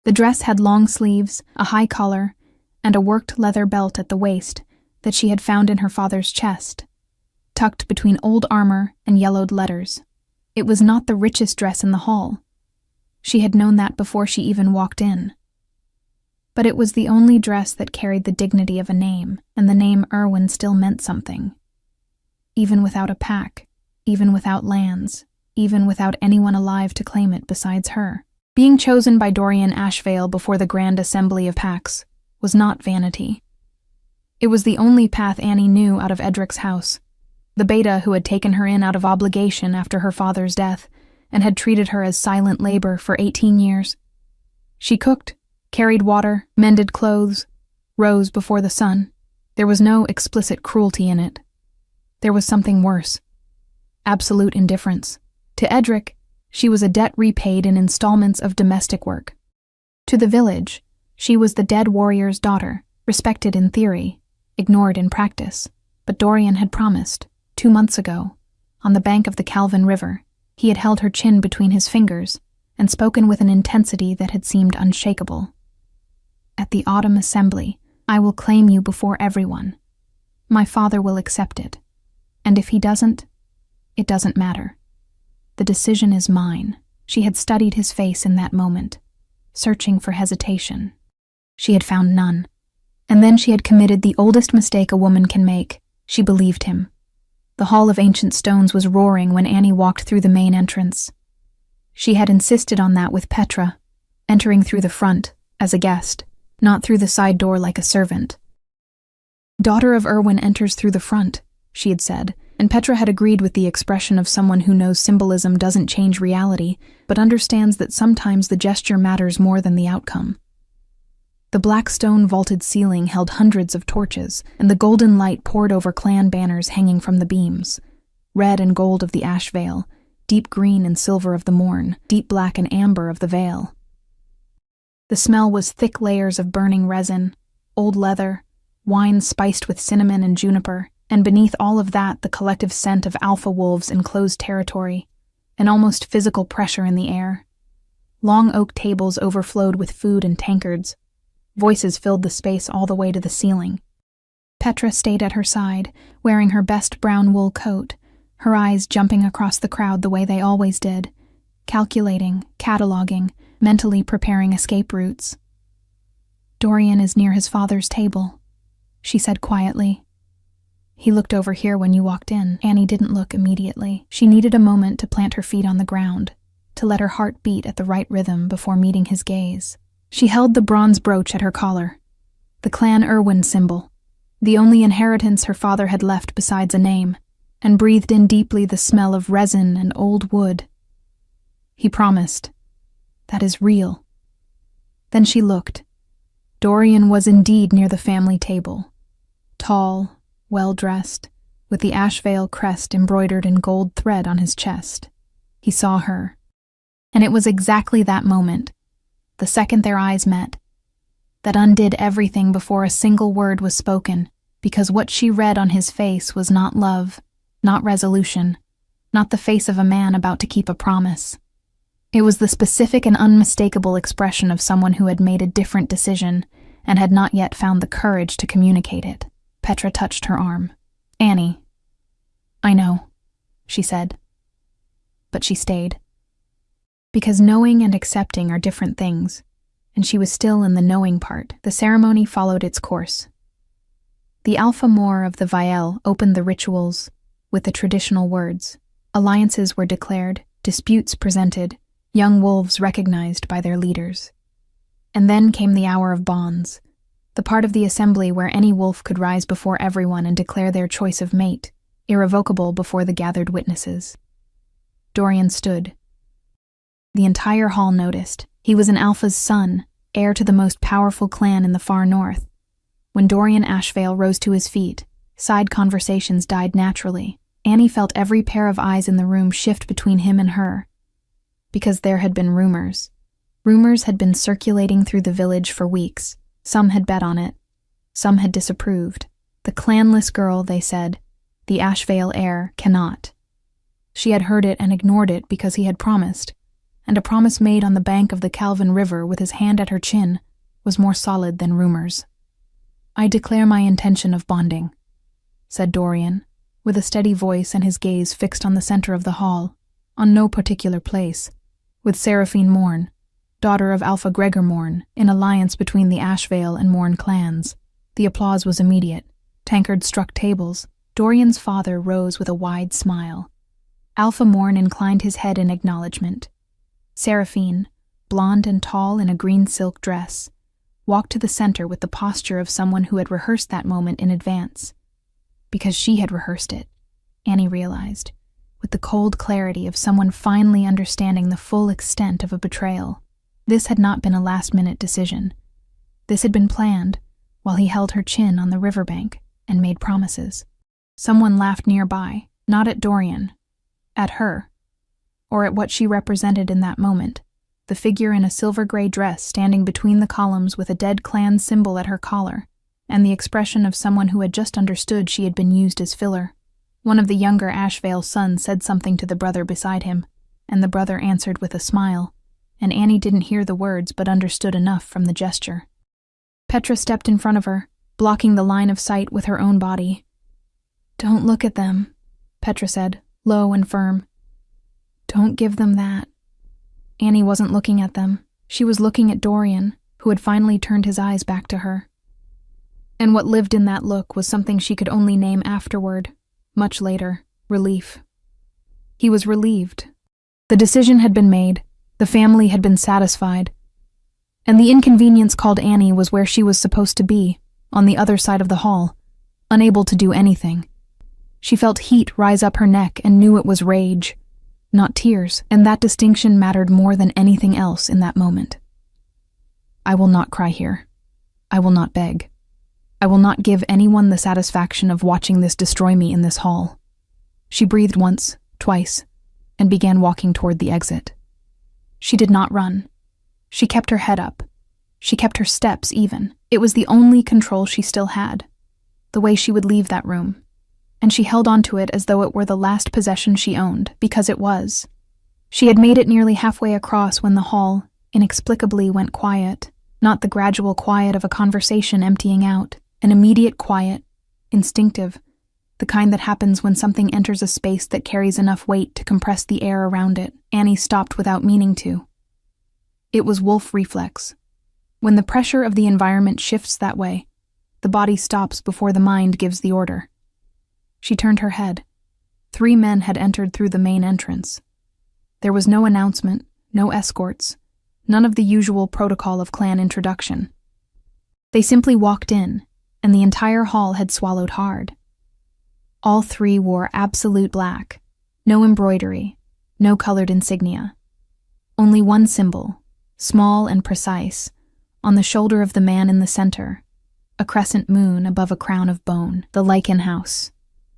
The dress had long sleeves, a high collar, and a worked leather belt at the waist that she had found in her father's chest, tucked between old armor and yellowed letters. It was not the richest dress in the hall. She had known that before she even walked in. But it was the only dress that carried the dignity of a name, and the name Erwin still meant something. Even without a pack, even without lands, even without anyone alive to claim it besides her. Being chosen by Dorian Ashvale before the grand assembly of packs was not vanity. It was the only path Annie knew out of Edric's house, the beta who had taken her in out of obligation after her father's death and had treated her as silent labor for 18 years. She cooked, carried water, mended clothes, rose before the sun. There was no explicit cruelty in it. There was something worse. Absolute indifference. To Edric, she was a debt repaid in installments of domestic work. To the village, she was the dead warrior's daughter, respected in theory, ignored in practice. But Dorian had promised, 2 months ago, on the bank of the Calvin River. He had held her chin between his fingers and spoken with an intensity that had seemed unshakable. At the autumn assembly, I will claim you before everyone. My father will accept it. And if he doesn't, it doesn't matter. The decision is mine. She had studied his face in that moment, searching for hesitation. She had found none. And then she had committed the oldest mistake a woman can make. She believed him. The Hall of Ancient Stones was roaring when Annie walked through the main entrance. She had insisted on that with Petra, entering through the front, as a guest, not through the side door like a servant. Daughter of Erwin enters through the front, she had said, and Petra had agreed with the expression of someone who knows symbolism doesn't change reality, but understands that sometimes the gesture matters more than the outcome. The black stone vaulted ceiling held hundreds of torches, and the golden light poured over clan banners hanging from the beams, red and gold of the ash veil, deep green and silver of the morn, deep black and amber of the veil. The smell was thick layers of burning resin, old leather, wine spiced with cinnamon and juniper, and beneath all of that the collective scent of alpha wolves in closed territory, an almost physical pressure in the air. Long oak tables overflowed with food and tankards. Voices filled the space all the way to the ceiling. Petra stayed at her side, wearing her best brown wool coat, her eyes jumping across the crowd the way they always did, calculating, cataloging, mentally preparing escape routes. Dorian is near his father's table, she said quietly. He looked over here when you walked in. Annie didn't look immediately. She needed a moment to plant her feet on the ground, to let her heart beat at the right rhythm before meeting his gaze. She held the bronze brooch at her collar, the Clan Erwin symbol, the only inheritance her father had left besides a name, and breathed in deeply the smell of resin and old wood. He promised, "That is real." Then she looked. Dorian was indeed near the family table, tall, well-dressed, with the Ashvale crest embroidered in gold thread on his chest. He saw her. And it was exactly that moment, the second their eyes met, that undid everything before a single word was spoken, because what she read on his face was not love, not resolution, not the face of a man about to keep a promise. It was the specific and unmistakable expression of someone who had made a different decision and had not yet found the courage to communicate it. Petra touched her arm. "Annie." "I know," she said. But she stayed. Because knowing and accepting are different things, and she was still in the knowing part. The ceremony followed its course. The Alpha Moor of the Viel opened the rituals with the traditional words. Alliances were declared, disputes presented, young wolves recognized by their leaders. And then came the hour of bonds, the part of the assembly where any wolf could rise before everyone and declare their choice of mate, irrevocable before the gathered witnesses. Dorian stood. The entire hall noticed. He was an Alpha's son, heir to the most powerful clan in the far north. When Dorian Ashvale rose to his feet, side conversations died naturally. Annie felt every pair of eyes in the room shift between him and her. Because there had been rumors. Rumors had been circulating through the village for weeks. Some had bet on it. Some had disapproved. The clanless girl, they said, the Ashvale heir, cannot. She had heard it and ignored it because he had promised, and a promise made on the bank of the Calvin River with his hand at her chin was more solid than rumors. "I declare my intention of bonding," said Dorian, with a steady voice and his gaze fixed on the center of the hall, on no particular place, with Seraphine Morn, daughter of Alpha Gregor Morn, in alliance between the Ashvale and Morn clans. The applause was immediate. Tankards struck tables. Dorian's father rose with a wide smile. Alpha Morn inclined his head in acknowledgement. Seraphine, blonde and tall in a green silk dress, walked to the center with the posture of someone who had rehearsed that moment in advance. Because she had rehearsed it, Annie realized, with the cold clarity of someone finally understanding the full extent of a betrayal. This had not been a last-minute decision. This had been planned while he held her chin on the riverbank and made promises. Someone laughed nearby, not at Dorian, at her, or at what she represented in that moment, the figure in a silver-gray dress standing between the columns with a dead clan symbol at her collar, and the expression of someone who had just understood she had been used as filler. One of the younger Ashvale sons said something to the brother beside him, and the brother answered with a smile, and Annie didn't hear the words but understood enough from the gesture. Petra stepped in front of her, blocking the line of sight with her own body. "Don't look at them," Petra said, low and firm. "Don't give them that." Annie wasn't looking at them. She was looking at Dorian, who had finally turned his eyes back to her. And what lived in that look was something she could only name afterward, much later, relief. He was relieved. The decision had been made, the family had been satisfied, and the inconvenience called Annie was where she was supposed to be, on the other side of the hall, unable to do anything. She felt heat rise up her neck and knew it was rage, not tears, and that distinction mattered more than anything else in that moment. "I will not cry here. I will not beg. I will not give anyone the satisfaction of watching this destroy me in this hall." She breathed once, twice, and began walking toward the exit. She did not run. She kept her head up. She kept her steps even. It was the only control she still had, the way she would leave that room. And she held on to it as though it were the last possession she owned, because it was. She had made it nearly halfway across when the hall inexplicably went quiet, not the gradual quiet of a conversation emptying out, an immediate quiet, instinctive, the kind that happens when something enters a space that carries enough weight to compress the air around it. Annie stopped without meaning to. It was wolf reflex. When the pressure of the environment shifts that way, the body stops before the mind gives the order. She turned her head. 3 men had entered through the main entrance. There was no announcement, no escorts, none of the usual protocol of clan introduction. They simply walked in, and the entire hall had swallowed hard. All 3 wore absolute black, no embroidery, no colored insignia. Only one symbol, small and precise, on the shoulder of the man in the center, a crescent moon above a crown of bone, the Lycan house.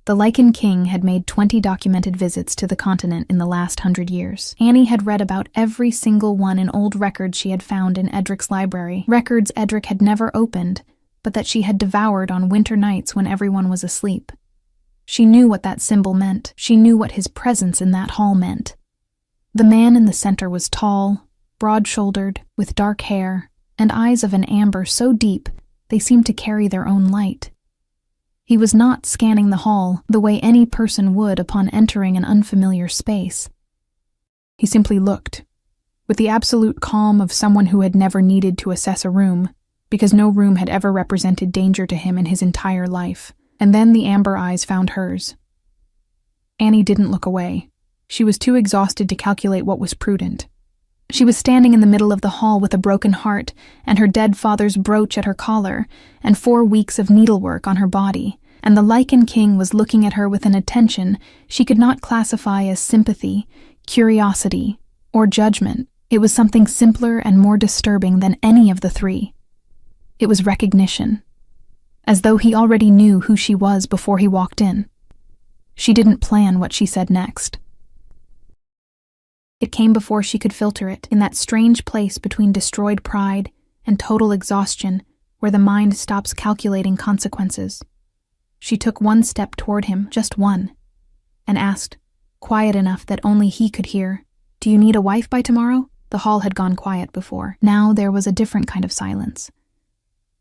The Lycan King had made 20 documented visits to the continent in the last 100 years. Annie had read about every single one in old records she had found in Edric's library, records Edric had never opened, but that she had devoured on winter nights when everyone was asleep. She knew what that symbol meant. She knew what his presence in that hall meant. The man in the center was tall, broad-shouldered, with dark hair, and eyes of an amber so deep they seemed to carry their own light. He was not scanning the hall the way any person would upon entering an unfamiliar space. He simply looked, with the absolute calm of someone who had never needed to assess a room, because no room had ever represented danger to him in his entire life. And then the amber eyes found hers. Annie didn't look away. She was too exhausted to calculate what was prudent. She was standing in the middle of the hall with a broken heart and her dead father's brooch at her collar and 4 weeks of needlework on her body, and the Lycan King was looking at her with an attention she could not classify as sympathy, curiosity, or judgment. It was something simpler and more disturbing than any of the 3. It was recognition, as though he already knew who she was before he walked in. She didn't plan what she said next. It came before she could filter it, in that strange place between destroyed pride and total exhaustion where the mind stops calculating consequences. She took 1 step toward him, just one, and asked, quiet enough that only he could hear, Do you need a wife by tomorrow? The hall had gone quiet before. Now there was a different kind of silence.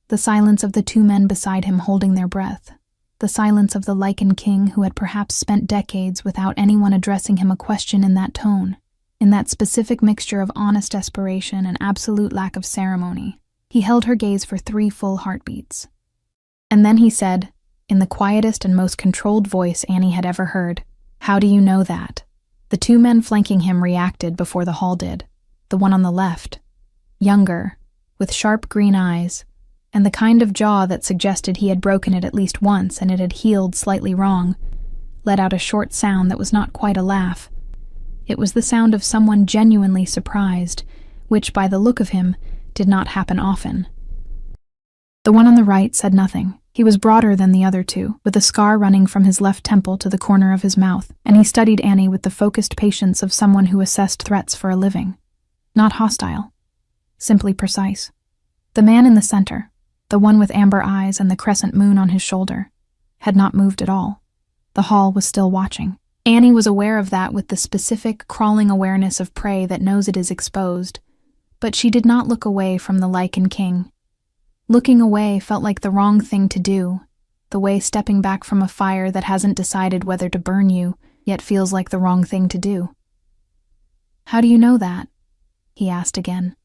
The silence of the two men beside him holding their breath. The silence of the Lycan King who had perhaps spent decades without anyone addressing him a question in that tone, in that specific mixture of honest desperation and absolute lack of ceremony. He held her gaze for 3 full heartbeats. And then he said, in the quietest and most controlled voice Annie had ever heard, "How do you know that?" The 2 men flanking him reacted before the hall did. The one on the left, younger, with sharp green eyes, and the kind of jaw that suggested he had broken it at least once and it had healed slightly wrong, let out a short sound that was not quite a laugh. It was the sound of someone genuinely surprised, which, by the look of him, did not happen often. The one on the right said nothing. He was broader than the other 2, with a scar running from his left temple to the corner of his mouth, and he studied Annie with the focused patience of someone who assessed threats for a living. Not hostile, simply precise. The man in the center, the one with amber eyes and the crescent moon on his shoulder, had not moved at all. The hall was still watching. Annie was aware of that with the specific, crawling awareness of prey that knows it is exposed, but she did not look away from the Lycan King. Looking away felt like the wrong thing to do, the way stepping back from a fire that hasn't decided whether to burn you, yet feels like the wrong thing to do. "How do you know that?" he asked again,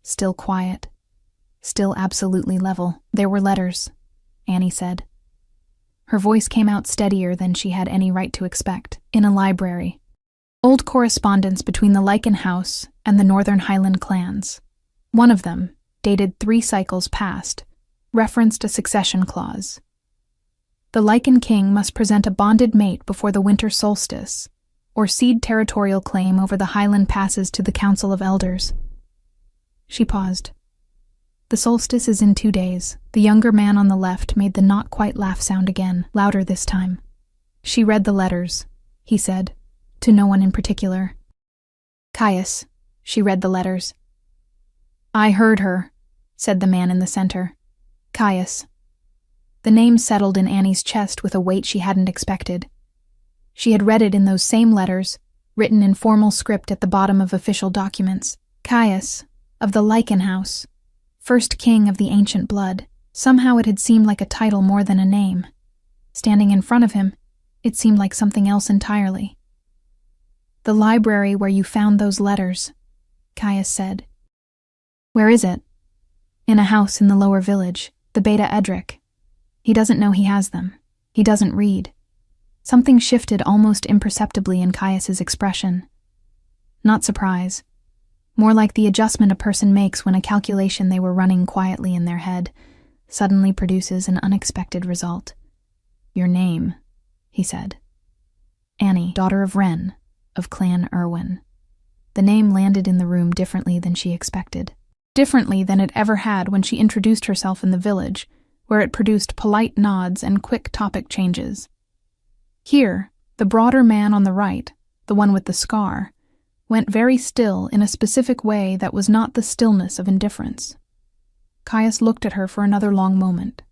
still quiet, still absolutely level. "There were letters," Annie said. Her voice came out steadier than she had any right to expect. "In a library. Old correspondence between the Lycan House and the Northern Highland clans. One of them, dated 3 cycles past, referenced a succession clause. The Lycan King must present a bonded mate before the winter solstice, or cede territorial claim over the Highland passes to the Council of Elders." She paused. "The solstice is in 2 days." The younger man on the left made the not quite laugh sound again, louder this time. "She read the letters," he said, to no one in particular. "Caius, she read the letters." "I heard her," said the man in the center. "Caius." The name settled in Annie's chest with a weight she hadn't expected. She had read it in those same letters, written in formal script at the bottom of official documents. Caius, of the Lycan House, first king of the ancient blood. Somehow it had seemed like a title more than a name. Standing in front of him, it seemed like something else entirely. "The library where you found those letters," Caius said. "Where is it?" "In a house in the lower village, the Beta Edric. He doesn't know he has them. He doesn't read." Something shifted almost imperceptibly in Caius's expression. Not surprise. More like the adjustment a person makes when a calculation they were running quietly in their head suddenly produces an unexpected result. "Your name," he said. "Annie, daughter of Wren, of Clan Irwin." The name landed in the room differently than she expected. Differently than it ever had when she introduced herself in the village, where it produced polite nods and quick topic changes. Here, the broader man on the right, the one with the scar, went very still in a specific way that was not the stillness of indifference. Caius looked at her for another long moment.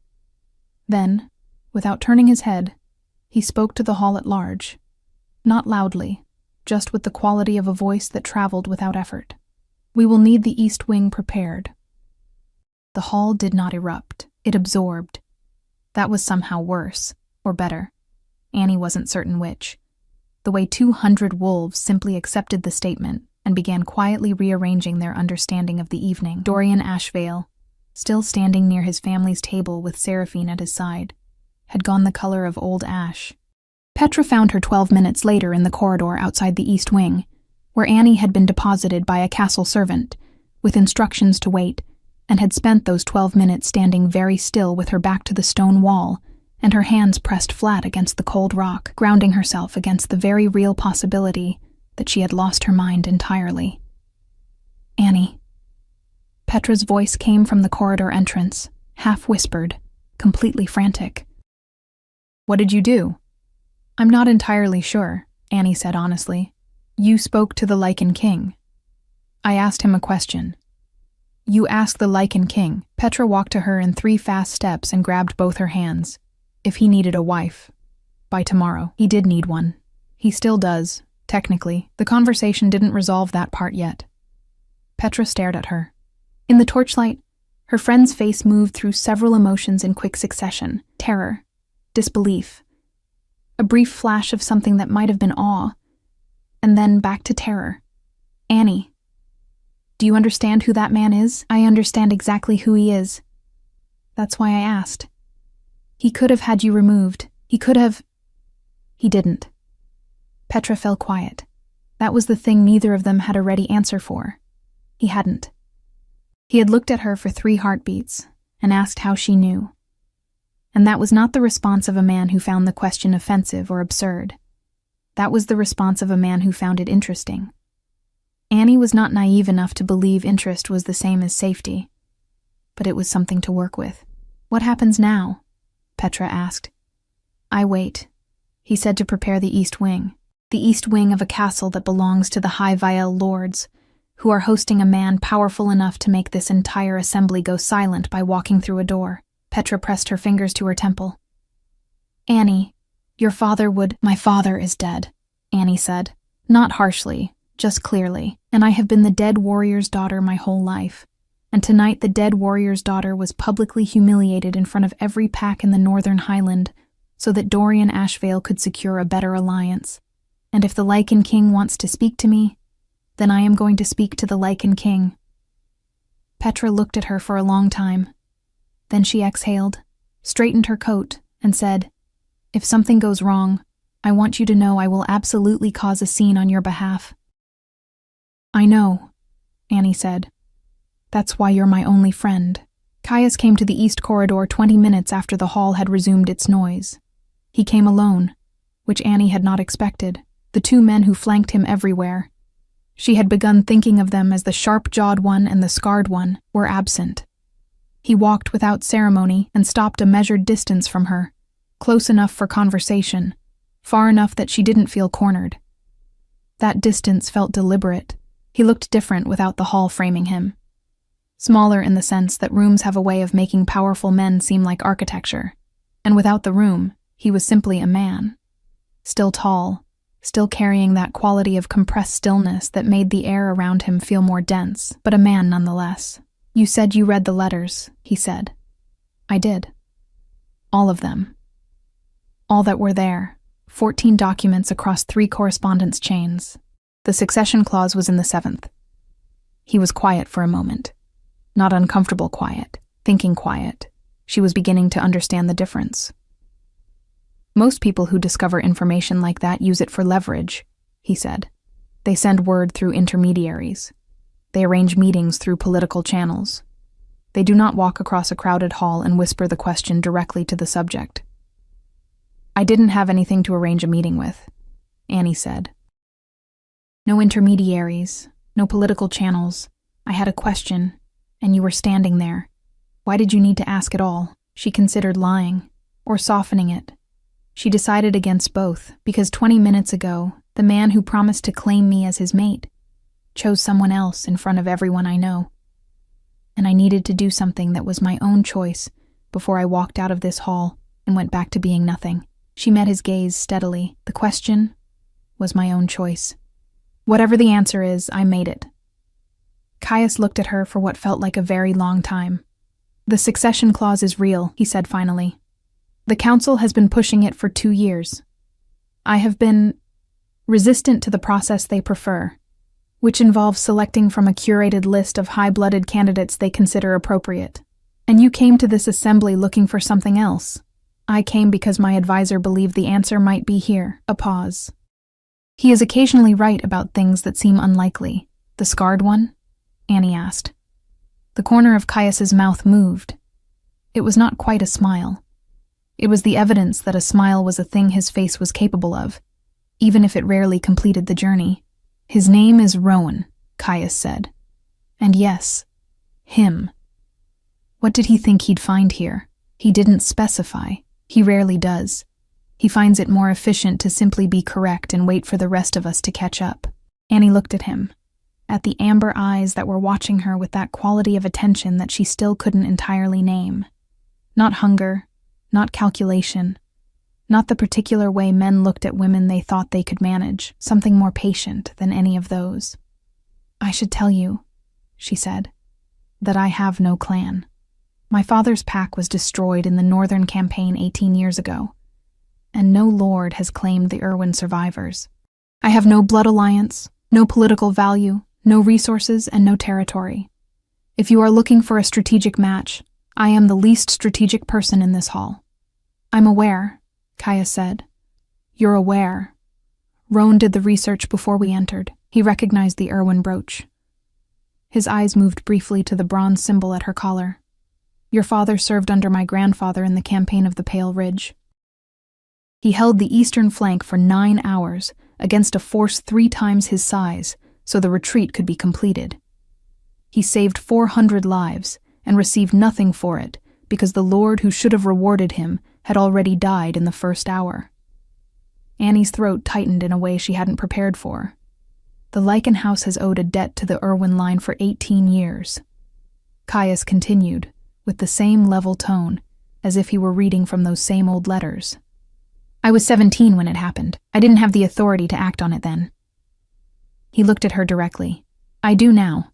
Then, without turning his head, he spoke to the hall at large. Not loudly, just with the quality of a voice that traveled without effort. "We will need the east wing prepared." The hall did not erupt. It absorbed. That was somehow worse, or better. Annie wasn't certain which. The way 200 wolves simply accepted the statement and began quietly rearranging their understanding of the evening. Dorian Ashvale, still standing near his family's table with Seraphine at his side, had gone the color of old ash. Petra found her 12 minutes later in the corridor outside the east wing, where Annie had been deposited by a castle servant, with instructions to wait, and had spent those 12 minutes standing very still with her back to the stone wall, and her hands pressed flat against the cold rock, grounding herself against the very real possibility that she had lost her mind entirely. "Annie." Petra's voice came from the corridor entrance, half-whispered, completely frantic. "What did you do?" "I'm not entirely sure," Annie said honestly. "You spoke to the Lycan King." "I asked him a question." "You asked the Lycan King." Petra walked to her in 3 fast steps and grabbed both her hands. "If he needed a wife. By tomorrow. He did need one. He still does. Technically, the conversation didn't resolve that part yet. Petra stared at her. In the torchlight, her friend's face moved through several emotions in quick succession: terror, disbelief, a brief flash of something that might have been awe, and then back to terror. Annie, do you understand who that man is? I understand exactly who he is. That's why I asked. He could have had you removed. He could have... He didn't. Petra fell quiet. That was the thing neither of them had a ready answer for. He hadn't. He had looked at her for 3 heartbeats and asked how she knew. And that was not the response of a man who found the question offensive or absurd. That was the response of a man who found it interesting. Annie was not naive enough to believe interest was the same as safety, but it was something to work with. What happens now? Petra asked. I wait. He said to prepare the East Wing. The East Wing of a castle that belongs to the High Vial Lords, who are hosting a man powerful enough to make this entire assembly go silent by walking through a door. Petra pressed her fingers to her temple. Annie, your father would... My father is dead, Annie said. Not harshly, just clearly, and I have been the dead warrior's daughter my whole life. And tonight the dead warrior's daughter was publicly humiliated in front of every pack in the Northern Highland so that Dorian Ashvale could secure a better alliance. And if the Lycan King wants to speak to me, then I am going to speak to the Lycan King. Petra looked at her for a long time. Then she exhaled, straightened her coat, and said, If something goes wrong, I want you to know I will absolutely cause a scene on your behalf. I know, Annie said. That's why you're my only friend. Caius came to the East Corridor 20 minutes after the hall had resumed its noise. He came alone, which Annie had not expected. The 2 men who flanked him everywhere. She had begun thinking of them as the sharp-jawed one and the scarred one were absent. He walked without ceremony and stopped a measured distance from her, close enough for conversation, far enough that she didn't feel cornered. That distance felt deliberate. He looked different without the hall framing him. Smaller in the sense that rooms have a way of making powerful men seem like architecture, and without the room, he was simply a man. Still tall, still carrying that quality of compressed stillness that made the air around him feel more dense, but a man nonetheless. You said you read the letters, he said. I did. All of them. All that were there, 14 documents across 3 correspondence chains. The succession clause was in the 7th. He was quiet for a moment. Not uncomfortable quiet, thinking quiet. She was beginning to understand the difference. Most people who discover information like that use it for leverage, he said. They send word through intermediaries. They arrange meetings through political channels. They do not walk across a crowded hall and whisper the question directly to the subject. I didn't have anything to arrange a meeting with, Annie said. No intermediaries, no political channels. I had a question, and you were standing there. Why did you need to ask at all? She considered lying, or softening it. She decided against both, because 20 minutes ago, the man who promised to claim me as his mate chose someone else in front of everyone I know. And I needed to do something that was my own choice before I walked out of this hall and went back to being nothing. She met his gaze steadily. The question was my own choice. Whatever the answer is, I made it. Caius looked at her for what felt like a very long time. The succession clause is real, he said finally. The council has been pushing it for 2 years. I have been resistant to the process they prefer, which involves selecting from a curated list of high-blooded candidates they consider appropriate. And you came to this assembly looking for something else. I came because my advisor believed the answer might be here. A pause. He is occasionally right about things that seem unlikely. The scarred one? Annie asked. The corner of Caius's mouth moved. It was not quite a smile. It was the evidence that a smile was a thing his face was capable of, even if it rarely completed the journey. His name is Rowan, Caius said. And yes, him. What did he think he'd find here? He didn't specify. He rarely does. He finds it more efficient to simply be correct and wait for the rest of us to catch up. Annie looked at him, at the amber eyes that were watching her with that quality of attention that she still couldn't entirely name. Not hunger, not calculation, Not the particular way men looked at women they thought they could manage, something more patient than any of those. "I should tell you," she said, "that I have no clan. My father's pack was destroyed in the Northern Campaign 18 years ago, and no lord has claimed the Irwin survivors. I have no blood alliance, no political value, no resources, and no territory. If you are looking for a strategic match, I am the least strategic person in this hall." "I'm aware," Kaya said. "You're aware. Roan did the research before we entered. He recognized the Irwin brooch." His eyes moved briefly to the bronze symbol at her collar. "Your father served under my grandfather in the campaign of the Pale Ridge. He held the eastern flank for 9 hours against a force 3 times his size, so the retreat could be completed. He saved 400 lives and received nothing for it because the lord who should have rewarded him had already died in the first hour." Annie's throat tightened in a way she hadn't prepared for. The Lycan house has owed a debt to the Irwin line for 18 years. Caius continued, with the same level tone, as if he were reading from those same old letters. "I was 17 when it happened. I didn't have the authority to act on it then." He looked at her directly. "I do now."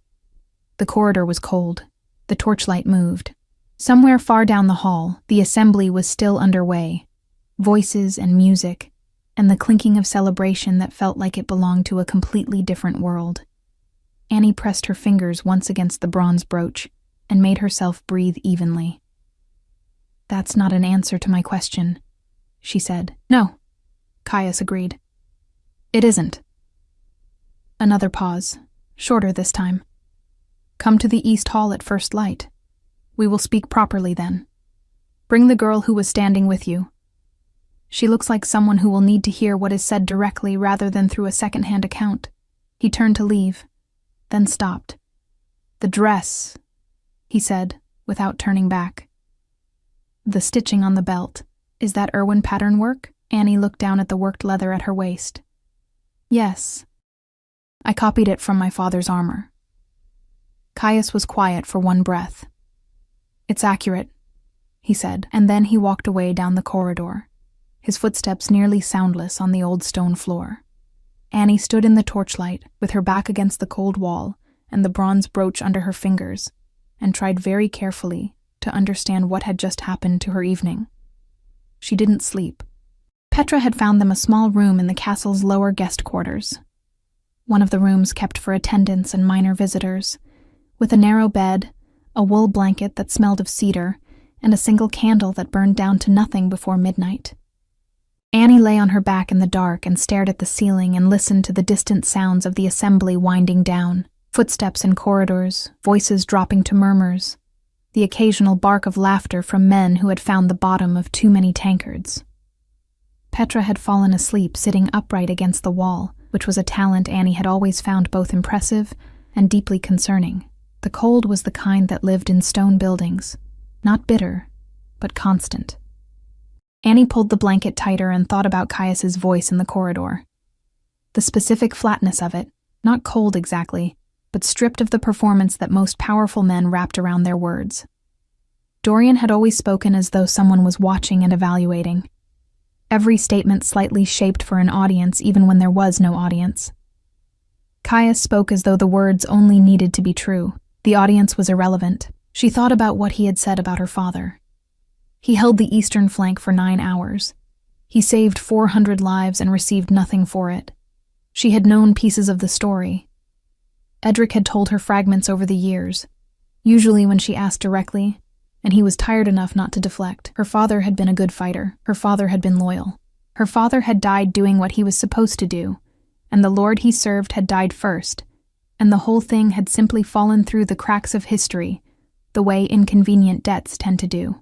The corridor was cold. The torchlight moved. Somewhere far down the hall, the assembly was still underway. Voices and music, and the clinking of celebration that felt like it belonged to a completely different world. Annie pressed her fingers once against the bronze brooch and made herself breathe evenly. "That's not an answer to my question," she said. "No," Caius agreed. "It isn't." Another pause, shorter this time. "Come to the East Hall at first light. We will speak properly then. Bring the girl who was standing with you. She looks like someone who will need to hear what is said directly rather than through a second-hand account." He turned to leave, then stopped. "The dress," he said, without turning back. "The stitching on the belt. Is that Irwin pattern work?" Annie looked down at the worked leather at her waist. "Yes. I copied it from my father's armor." Caius was quiet for one breath. "It's accurate," he said, and then he walked away down the corridor, his footsteps nearly soundless on the old stone floor. Annie stood in the torchlight, with her back against the cold wall and the bronze brooch under her fingers, and tried very carefully to understand what had just happened to her evening. She didn't sleep. Petra had found them a small room in the castle's lower guest quarters, one of the rooms kept for attendants and minor visitors, with a narrow bed, a wool blanket that smelled of cedar, and a single candle that burned down to nothing before midnight. Annie lay on her back in the dark and stared at the ceiling and listened to the distant sounds of the assembly winding down, footsteps in corridors, voices dropping to murmurs, the occasional bark of laughter from men who had found the bottom of too many tankards. Petra had fallen asleep sitting upright against the wall, which was a talent Annie had always found both impressive and deeply concerning. The cold was the kind that lived in stone buildings, not bitter, but constant. Annie pulled the blanket tighter and thought about Caius's voice in the corridor. The specific flatness of it, not cold exactly, but stripped of the performance that most powerful men wrapped around their words. Dorian had always spoken as though someone was watching and evaluating. Every statement slightly shaped for an audience even when there was no audience. Caius spoke as though the words only needed to be true. The audience was irrelevant. She thought about what he had said about her father. He held the eastern flank for 9 hours. He saved 400 lives and received nothing for it. She had known pieces of the story. Edric had told her fragments over the years, usually when she asked directly, and he was tired enough not to deflect. Her father had been a good fighter. Her father had been loyal. Her father had died doing what he was supposed to do, and the lord he served had died first, and the whole thing had simply fallen through the cracks of history, the way inconvenient debts tend to do.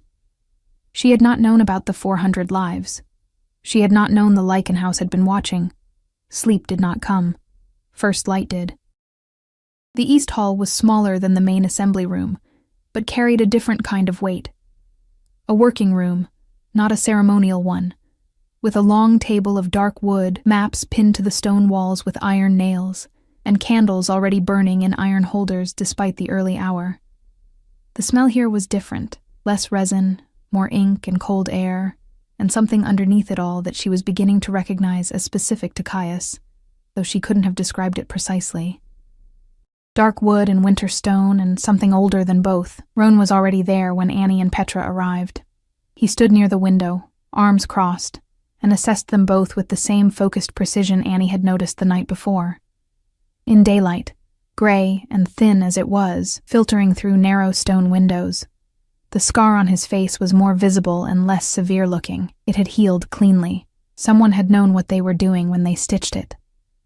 She had not known about the 400 lives. She had not known the Lycan house had been watching. Sleep did not come. First light did. The East Hall was smaller than the main assembly room, but carried a different kind of weight. A working room, not a ceremonial one, with a long table of dark wood, maps pinned to the stone walls with iron nails, and candles already burning in iron holders despite the early hour. The smell here was different, less resin, more ink and cold air, and something underneath it all that she was beginning to recognize as specific to Caius, though she couldn't have described it precisely. Dark wood and winter stone, and something older than both. Roan was already there when Annie and Petra arrived. He stood near the window, arms crossed, and assessed them both with the same focused precision Annie had noticed the night before. In daylight, gray and thin as it was, filtering through narrow stone windows, the scar on his face was more visible and less severe-looking. It had healed cleanly. Someone had known what they were doing when they stitched it.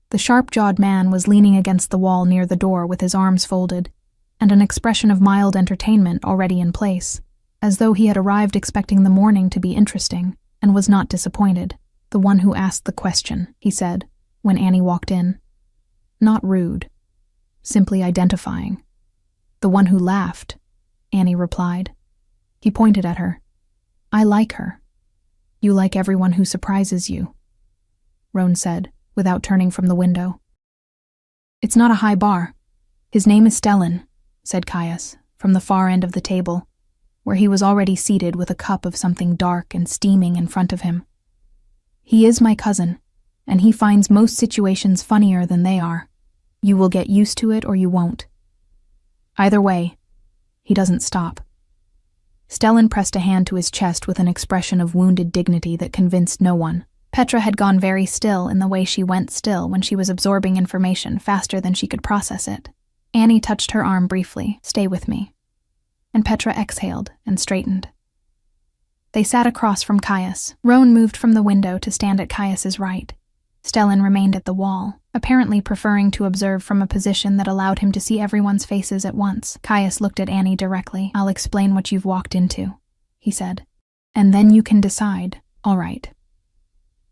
The sharp-jawed man was leaning against the wall near the door with his arms folded, and an expression of mild entertainment already in place, as though he had arrived expecting the morning to be interesting, and was not disappointed. "The one who asked the question," he said, when Annie walked in. Not rude, simply identifying. "The one who laughed," Annie replied. He pointed at her. "I like her. You like everyone who surprises you," Roan said, without turning from the window. "It's not a high bar. His name is Stellan," said Caius, from the far end of the table, where he was already seated with a cup of something dark and steaming in front of him. "He is my cousin, and he finds most situations funnier than they are. You will get used to it or you won't. Either way, he doesn't stop." Stellan pressed a hand to his chest with an expression of wounded dignity that convinced no one. Petra had gone very still in the way she went still when she was absorbing information faster than she could process it. Annie touched her arm briefly. "Stay with me." And Petra exhaled and straightened. They sat across from Caius. Roan moved from the window to stand at Caius's right. Stellan remained at the wall, apparently preferring to observe from a position that allowed him to see everyone's faces at once. Caius looked at Annie directly. "I'll explain what you've walked into," he said. "And then you can decide. All right.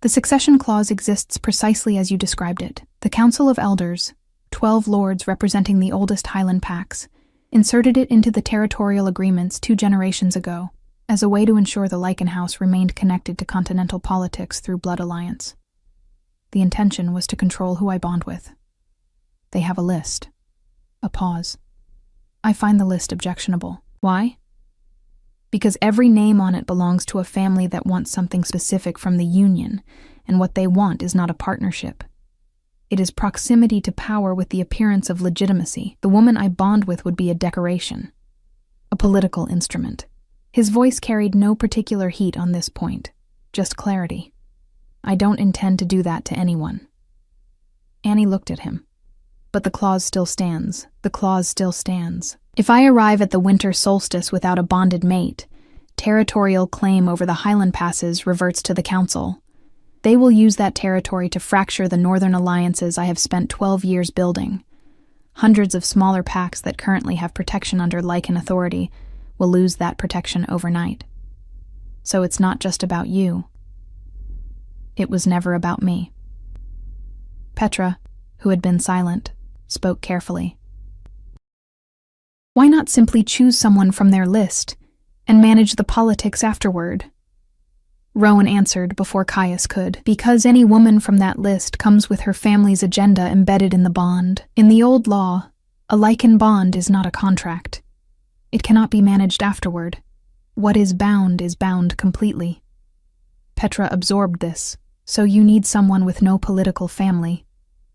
The succession clause exists precisely as you described it. The Council of Elders, 12 lords representing the oldest Highland packs, inserted it into the territorial agreements 2 generations ago, as a way to ensure the Lycan House remained connected to continental politics through blood alliance. The intention was to control who I bond with. They have a list." A pause. "I find the list objectionable." "Why?" "Because every name on it belongs to a family that wants something specific from the union, and what they want is not a partnership. It is proximity to power with the appearance of legitimacy. The woman I bond with would be a decoration, a political instrument." His voice carried no particular heat on this point, just clarity. "I don't intend to do that to anyone." Annie looked at him. "But the clause still stands. The clause still stands. If I arrive at the winter solstice without a bonded mate, territorial claim over the Highland passes reverts to the Council. They will use that territory to fracture the northern alliances I have spent 12 years building. Hundreds of smaller packs that currently have protection under Lycan authority will lose that protection overnight. So it's not just about you. It was never about me." Petra, who had been silent, spoke carefully. "Why not simply choose someone from their list and manage the politics afterward?" Roan answered before Caius could. "Because any woman from that list comes with her family's agenda embedded in the bond. In the old law, a Lycan bond is not a contract. It cannot be managed afterward. What is bound completely." Petra absorbed this. "So you need someone with no political family,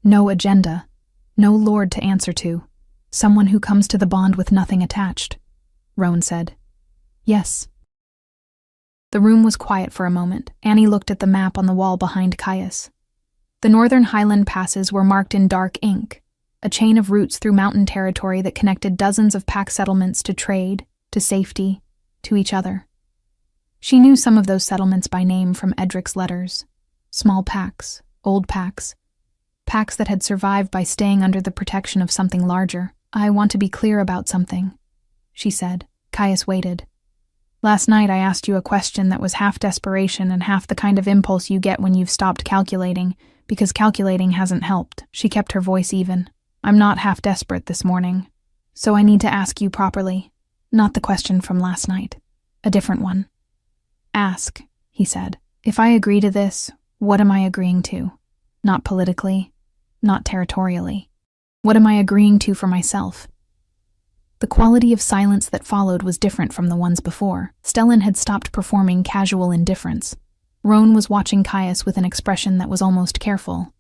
no agenda, no lord to answer to. Someone who comes to the bond with nothing attached," Roan said. "Yes." The room was quiet for a moment. Annie looked at the map on the wall behind Caius. The northern Highland passes were marked in dark ink, a chain of routes through mountain territory that connected dozens of pack settlements to trade, to safety, to each other. She knew some of those settlements by name from Edric's letters. Small packs, old packs, packs that had survived by staying under the protection of something larger. "I want to be clear about something," she said. Caius waited. "Last night I asked you a question that was half desperation and half the kind of impulse you get when you've stopped calculating, because calculating hasn't helped." She kept her voice even. "I'm not half desperate this morning, so I need to ask you properly. Not the question from last night. A different one." "Ask," he said. "If I agree to this, what am I agreeing to? Not politically, not territorially. What am I agreeing to for myself?" The quality of silence that followed was different from the ones before. Stellan had stopped performing casual indifference. Roan was watching Caius with an expression that was almost careful.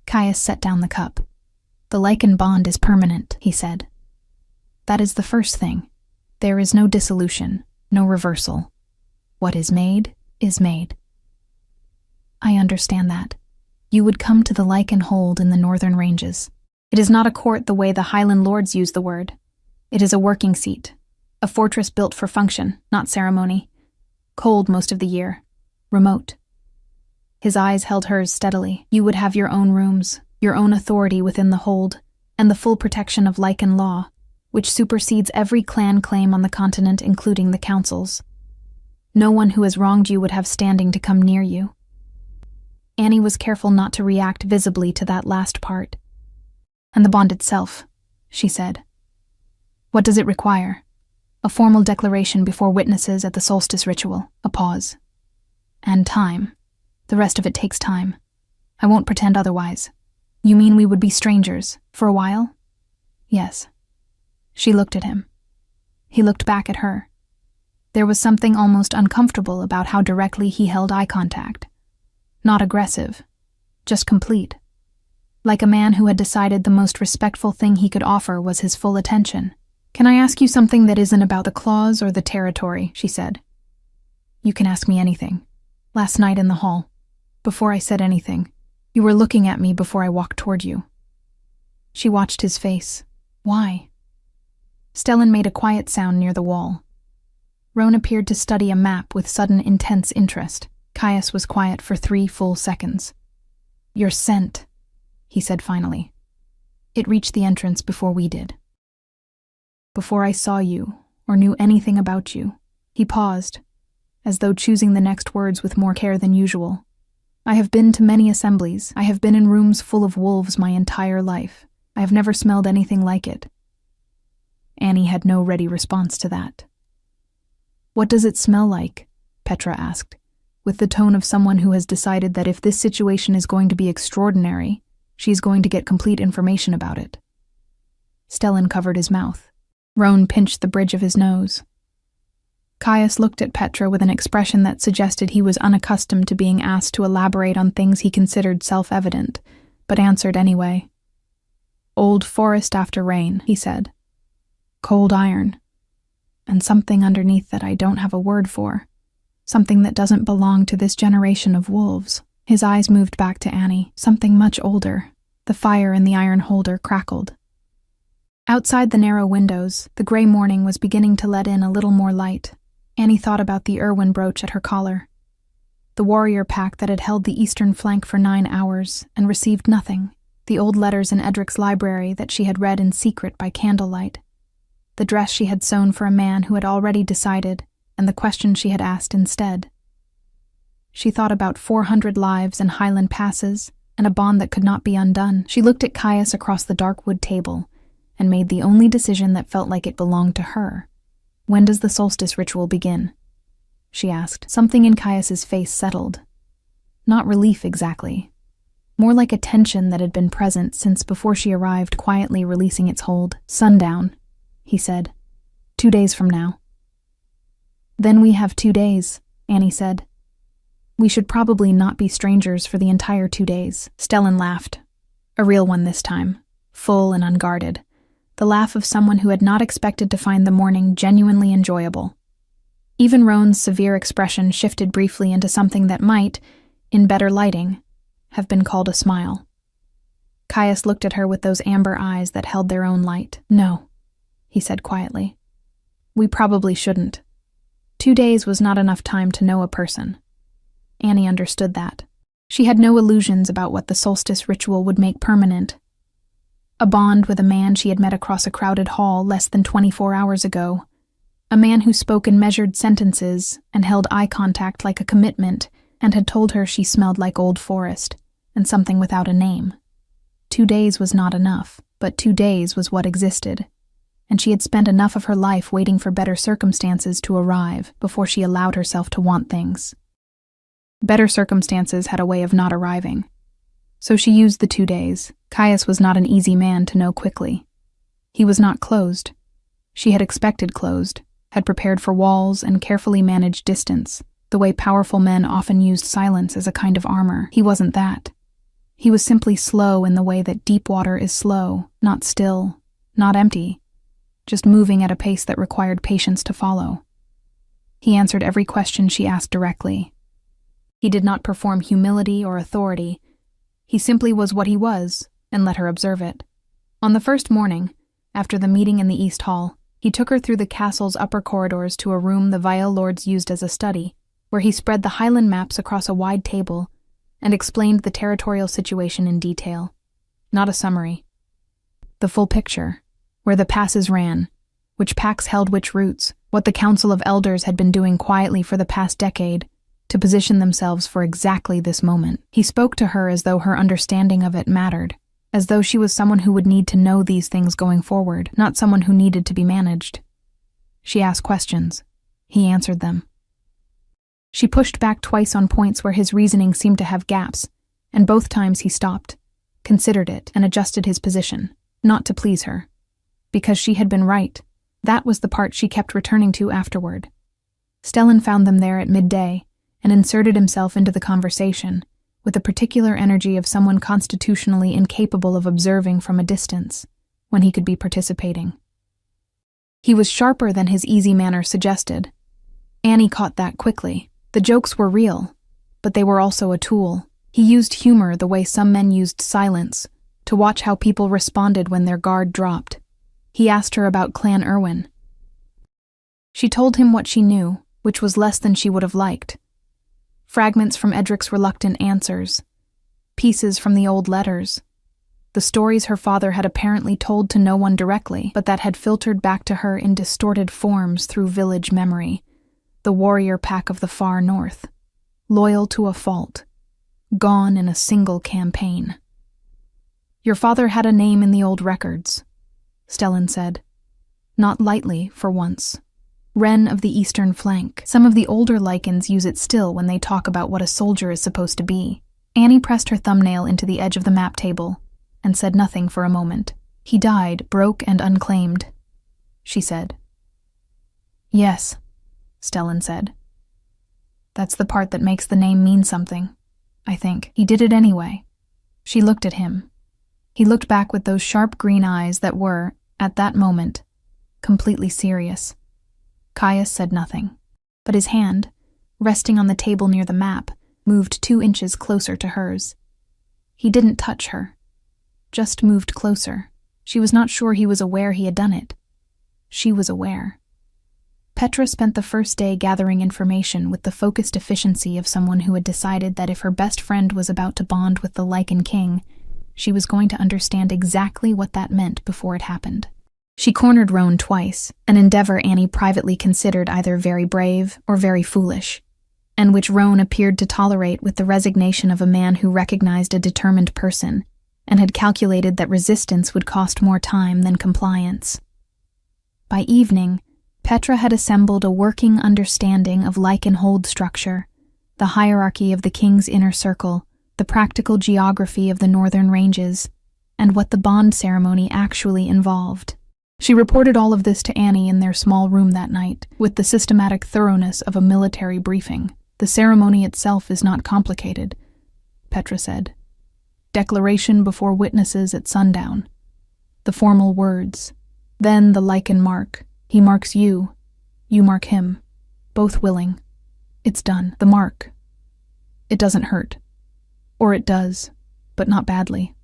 Caius set down the cup. "The Lycan bond is permanent," he said. "That is the first thing. There is no dissolution, no reversal. What is made, is made." "I understand that. You would come to the Lycan hold in the northern ranges. It is not a court the way the Highland lords use the word. It is a working seat, a fortress built for function, not ceremony. Cold most of the year. Remote." His eyes held hers steadily. "You would have your own rooms, your own authority within the hold, and the full protection of Lycan law, which supersedes every clan claim on the continent, including the councils. No one who has wronged you would have standing to come near you." Annie was careful not to react visibly to that last part. "And the bond itself," she said. "What does it require?" "A formal declaration before witnesses at the solstice ritual." A pause. "And time. The rest of it takes time. I won't pretend otherwise." "You mean we would be strangers, for a while?" "Yes." She looked at him. He looked back at her. There was something almost uncomfortable about how directly he held eye contact. Not aggressive, just complete. Like a man who had decided the most respectful thing he could offer was his full attention. "Can I ask you something that isn't about the claws or the territory?" she said. "You can ask me anything. Last night in the hall, before I said anything, you were looking at me before I walked toward you." She watched his face. "Why?" Stellan made a quiet sound near the wall. Roan appeared to study a map with sudden intense interest. Caius was quiet for 3 full seconds. "Your scent," he said finally. "It reached the entrance before we did. Before I saw you, or knew anything about you." He paused, as though choosing the next words with more care than usual. "I have been to many assemblies. I have been in rooms full of wolves my entire life. I have never smelled anything like it." Annie had no ready response to that. "What does it smell like?" Petra asked, with the tone of someone who has decided that if this situation is going to be extraordinary, she is going to get complete information about it. Stellan covered his mouth. Roan pinched the bridge of his nose. Caius looked at Petra with an expression that suggested he was unaccustomed to being asked to elaborate on things he considered self-evident, but answered anyway. "Old forest after rain," he said. "Cold iron. And something underneath that I don't have a word for. Something that doesn't belong to this generation of wolves." His eyes moved back to Annie. "Something much older." The fire in the iron holder crackled. Outside the narrow windows, the gray morning was beginning to let in a little more light. Annie thought about the Irwin brooch at her collar. The warrior pack that had held the eastern flank for 9 hours and received nothing. The old letters in Edric's library that she had read in secret by candlelight. The dress she had sewn for a man who had already decided, and the question she had asked instead. She thought about 400 lives and Highland passes, and a bond that could not be undone. She looked at Caius across the dark wood table, and made the only decision that felt like it belonged to her. "When does the solstice ritual begin?" she asked. Something in Caius's face settled. Not relief exactly. More like a tension that had been present since before she arrived, quietly releasing its hold. "Sundown," he said. 2 days from now." "Then we have 2 days," Annie said. "We should probably not be strangers for the entire 2 days." Stellan laughed. A real one this time, full and unguarded. The laugh of someone who had not expected to find the morning genuinely enjoyable. Even Roan's severe expression shifted briefly into something that might, in better lighting, have been called a smile. Caius looked at her with those amber eyes that held their own light. "No," he said quietly. "We probably shouldn't. 2 days was not enough time to know a person." Annie understood that. She had no illusions about what the solstice ritual would make permanent. A bond with a man she had met across a crowded hall less than 24 hours ago. A man who spoke in measured sentences and held eye contact like a commitment and had told her she smelled like old forest and something without a name. 2 days was not enough, but 2 days was what existed, and she had spent enough of her life waiting for better circumstances to arrive before she allowed herself to want things. Better circumstances had a way of not arriving. So she used the 2 days. Caius was not an easy man to know quickly. He was not closed. She had expected closed, had prepared for walls and carefully managed distance. the way powerful men often used silence as a kind of armor. He wasn't that. He was simply slow in the way that deep water is slow, not still, not empty, just moving at a pace that required patience to follow. He answered every question she asked directly. He did not perform humility or authority. He simply was what he was, and let her observe it. On the first morning, after the meeting in the East Hall, he took her through the castle's upper corridors to a room the Vial Lords used as a study, where he spread the Highland maps across a wide table and explained the territorial situation in detail. Not a summary. The full picture, where the passes ran, which packs held which routes, what the Council of Elders had been doing quietly for the past decade to position themselves for exactly this moment. He spoke to her as though her understanding of it mattered, as though she was someone who would need to know these things going forward, not someone who needed to be managed. She asked questions. He answered them. She pushed back twice on points where his reasoning seemed to have gaps, and both times he stopped, considered it, and adjusted his position, not to please her. Because she had been right. That was the part she kept returning to afterward. Stellan found them there at midday and inserted himself into the conversation, with the particular energy of someone constitutionally incapable of observing from a distance, when he could be participating. He was sharper than his easy manner suggested. Annie caught that quickly. The jokes were real, but they were also a tool. He used humor the way some men used silence, to watch how people responded when their guard dropped. He asked her about Clan Irwin. She told him what she knew, which was less than she would have liked. Fragments from Edric's reluctant answers, pieces from the old letters, the stories her father had apparently told to no one directly, but that had filtered back to her in distorted forms through village memory, the warrior pack of the far north, loyal to a fault, gone in a single campaign. Your father had a name in the old records, Stellan said, not lightly for once. Wren of the eastern flank. Some of the older Lycans use it still when they talk about what a soldier is supposed to be. Annie pressed her thumbnail into the edge of the map table and said nothing for a moment. He died, broke and unclaimed, she said. Yes, Stellan said. That's the part that makes the name mean something, I think. He did it anyway. She looked at him. He looked back with those sharp green eyes that were, at that moment, completely serious. Caius said nothing, but his hand, resting on the table near the map, moved 2 inches closer to hers. He didn't touch her, just moved closer. She was not sure he was aware he had done it. She was aware. Petra spent the first day gathering information with the focused efficiency of someone who had decided that if her best friend was about to bond with the Lycan King, she was going to understand exactly what that meant before it happened. She cornered Roan twice, an endeavor Annie privately considered either very brave or very foolish, and which Roan appeared to tolerate with the resignation of a man who recognized a determined person and had calculated that resistance would cost more time than compliance. By evening, Petra had assembled a working understanding of Lycan hold structure, the hierarchy of the king's inner circle, the practical geography of the northern ranges, and what the bond ceremony actually involved. She reported all of this to Annie in their small room that night, with the systematic thoroughness of a military briefing. The ceremony itself is not complicated, Petra said. Declaration before witnesses at sundown. The formal words. Then the Lycan mark. He marks you. You mark him. Both willing. It's done. The mark. It doesn't hurt. Or it does, but not badly.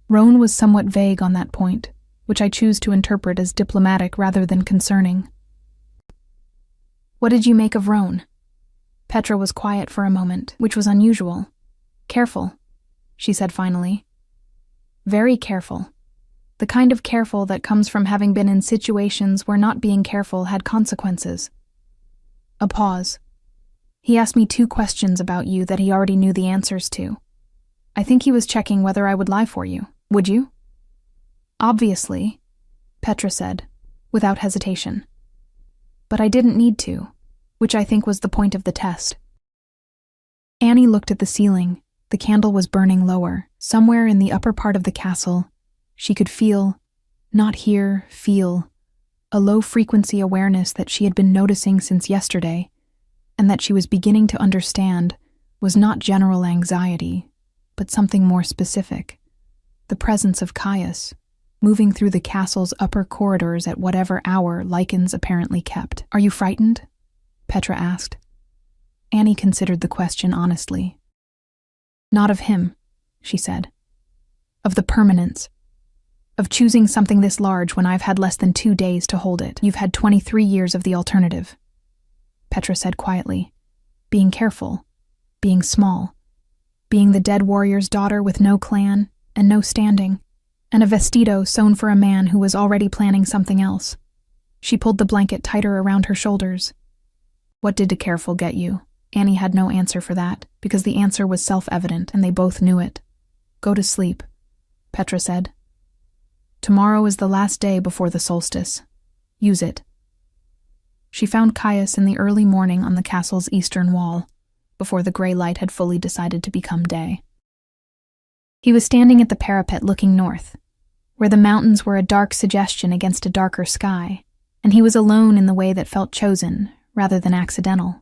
Roan was somewhat vague on that point, which I choose to interpret as diplomatic rather than concerning. What did you make of Roan? Petra was quiet for a moment, which was unusual. Careful, she said finally. Very careful. The kind of careful that comes from having been in situations where not being careful had consequences. A pause. He asked me 2 questions about you that he already knew the answers to. I think he was checking whether I would lie for you. Would you? Obviously, Petra said, without hesitation. But I didn't need to, which I think was the point of the test. Annie looked at the ceiling. The candle was burning lower. Somewhere in the upper part of the castle, she could feel, not hear, feel, a low-frequency awareness that she had been noticing since yesterday, and that she was beginning to understand was not general anxiety, but something more specific. The presence of Caius, moving through the castle's upper corridors at whatever hour Lycans apparently kept. "Are you frightened?" Petra asked. Annie considered the question honestly. "Not of him," she said. "Of the permanence. Of choosing something this large when I've had less than 2 days to hold it. You've had 23 years of the alternative," Petra said quietly. "Being careful, being small, being the dead warrior's daughter with no clan and no standing, and a vestido sewn for a man who was already planning something else." She pulled the blanket tighter around her shoulders. "What did the careful get you?" Annie had no answer for that, because the answer was self-evident and they both knew it. "Go to sleep," Petra said. "Tomorrow is the last day before the solstice. Use it." She found Caius in the early morning on the castle's eastern wall, before the gray light had fully decided to become day. He was standing at the parapet looking north, where the mountains were a dark suggestion against a darker sky, and he was alone in the way that felt chosen rather than accidental.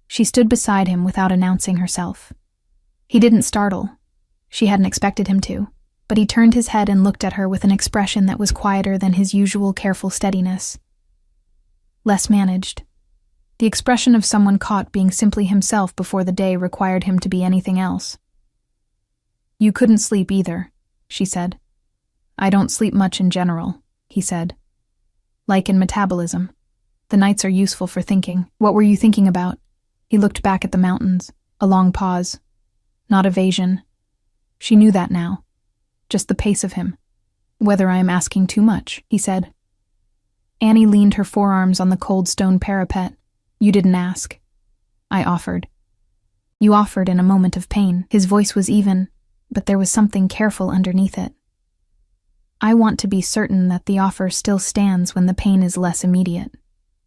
She stood beside him without announcing herself. He didn't startle. She hadn't expected him to, but he turned his head and looked at her with an expression that was quieter than his usual careful steadiness. Less managed. The expression of someone caught being simply himself before the day required him to be anything else. "You couldn't sleep either," she said. "I don't sleep much in general," he said. "Like in metabolism. The nights are useful for thinking." "What were you thinking about?" He looked back at the mountains. A long pause. Not evasion. She knew that now. Just the pace of him. "Whether I am asking too much," he said. Annie leaned her forearms on the cold stone parapet. "You didn't ask." "I offered." "You offered in a moment of pain." His voice was even, but there was something careful underneath it. "I want to be certain that the offer still stands when the pain is less immediate."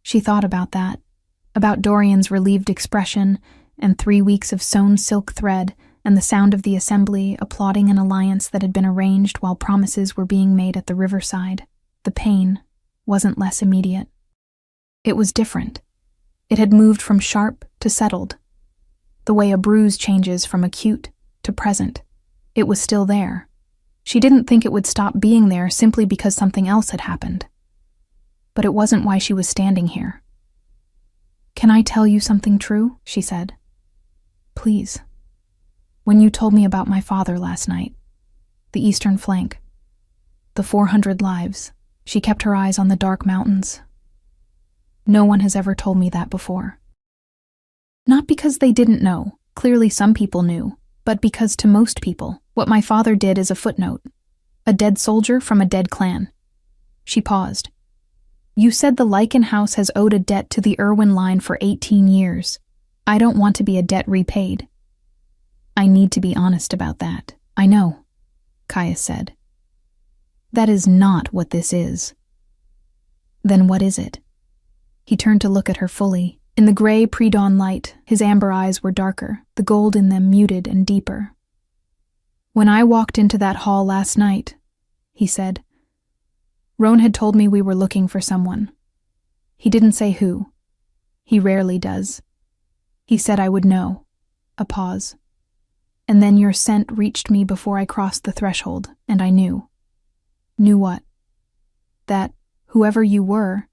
She thought about that. About Dorian's relieved expression and 3 weeks of sewn silk thread and the sound of the assembly applauding an alliance that had been arranged while promises were being made at the riverside. The pain wasn't less immediate. It was different. It had moved from sharp to settled. The way a bruise changes from acute to present. It was still there. She didn't think it would stop being there simply because something else had happened. But it wasn't why she was standing here. "Can I tell you something true?" she said. "Please. When you told me about my father last night, the eastern flank, the 400 lives," she kept her eyes on the dark mountains. "No one has ever told me that before. Not because they didn't know, clearly some people knew, but because to most people, what my father did is a footnote, a dead soldier from a dead clan." She paused. "You said the Lycan house has owed a debt to the Irwin line for 18 years. I don't want to be a debt repaid." "I need to be honest about that." "I know," Caius said. "That is not what this is." "Then what is it?" He turned to look at her fully. In the gray pre-dawn light, his amber eyes were darker, the gold in them muted and deeper. "When I walked into that hall last night," he said, "Roan had told me we were looking for someone. He didn't say who. He rarely does. He said I would know." A pause. "And then your scent reached me before I crossed the threshold, and I knew." "Knew what?" "That, whoever you were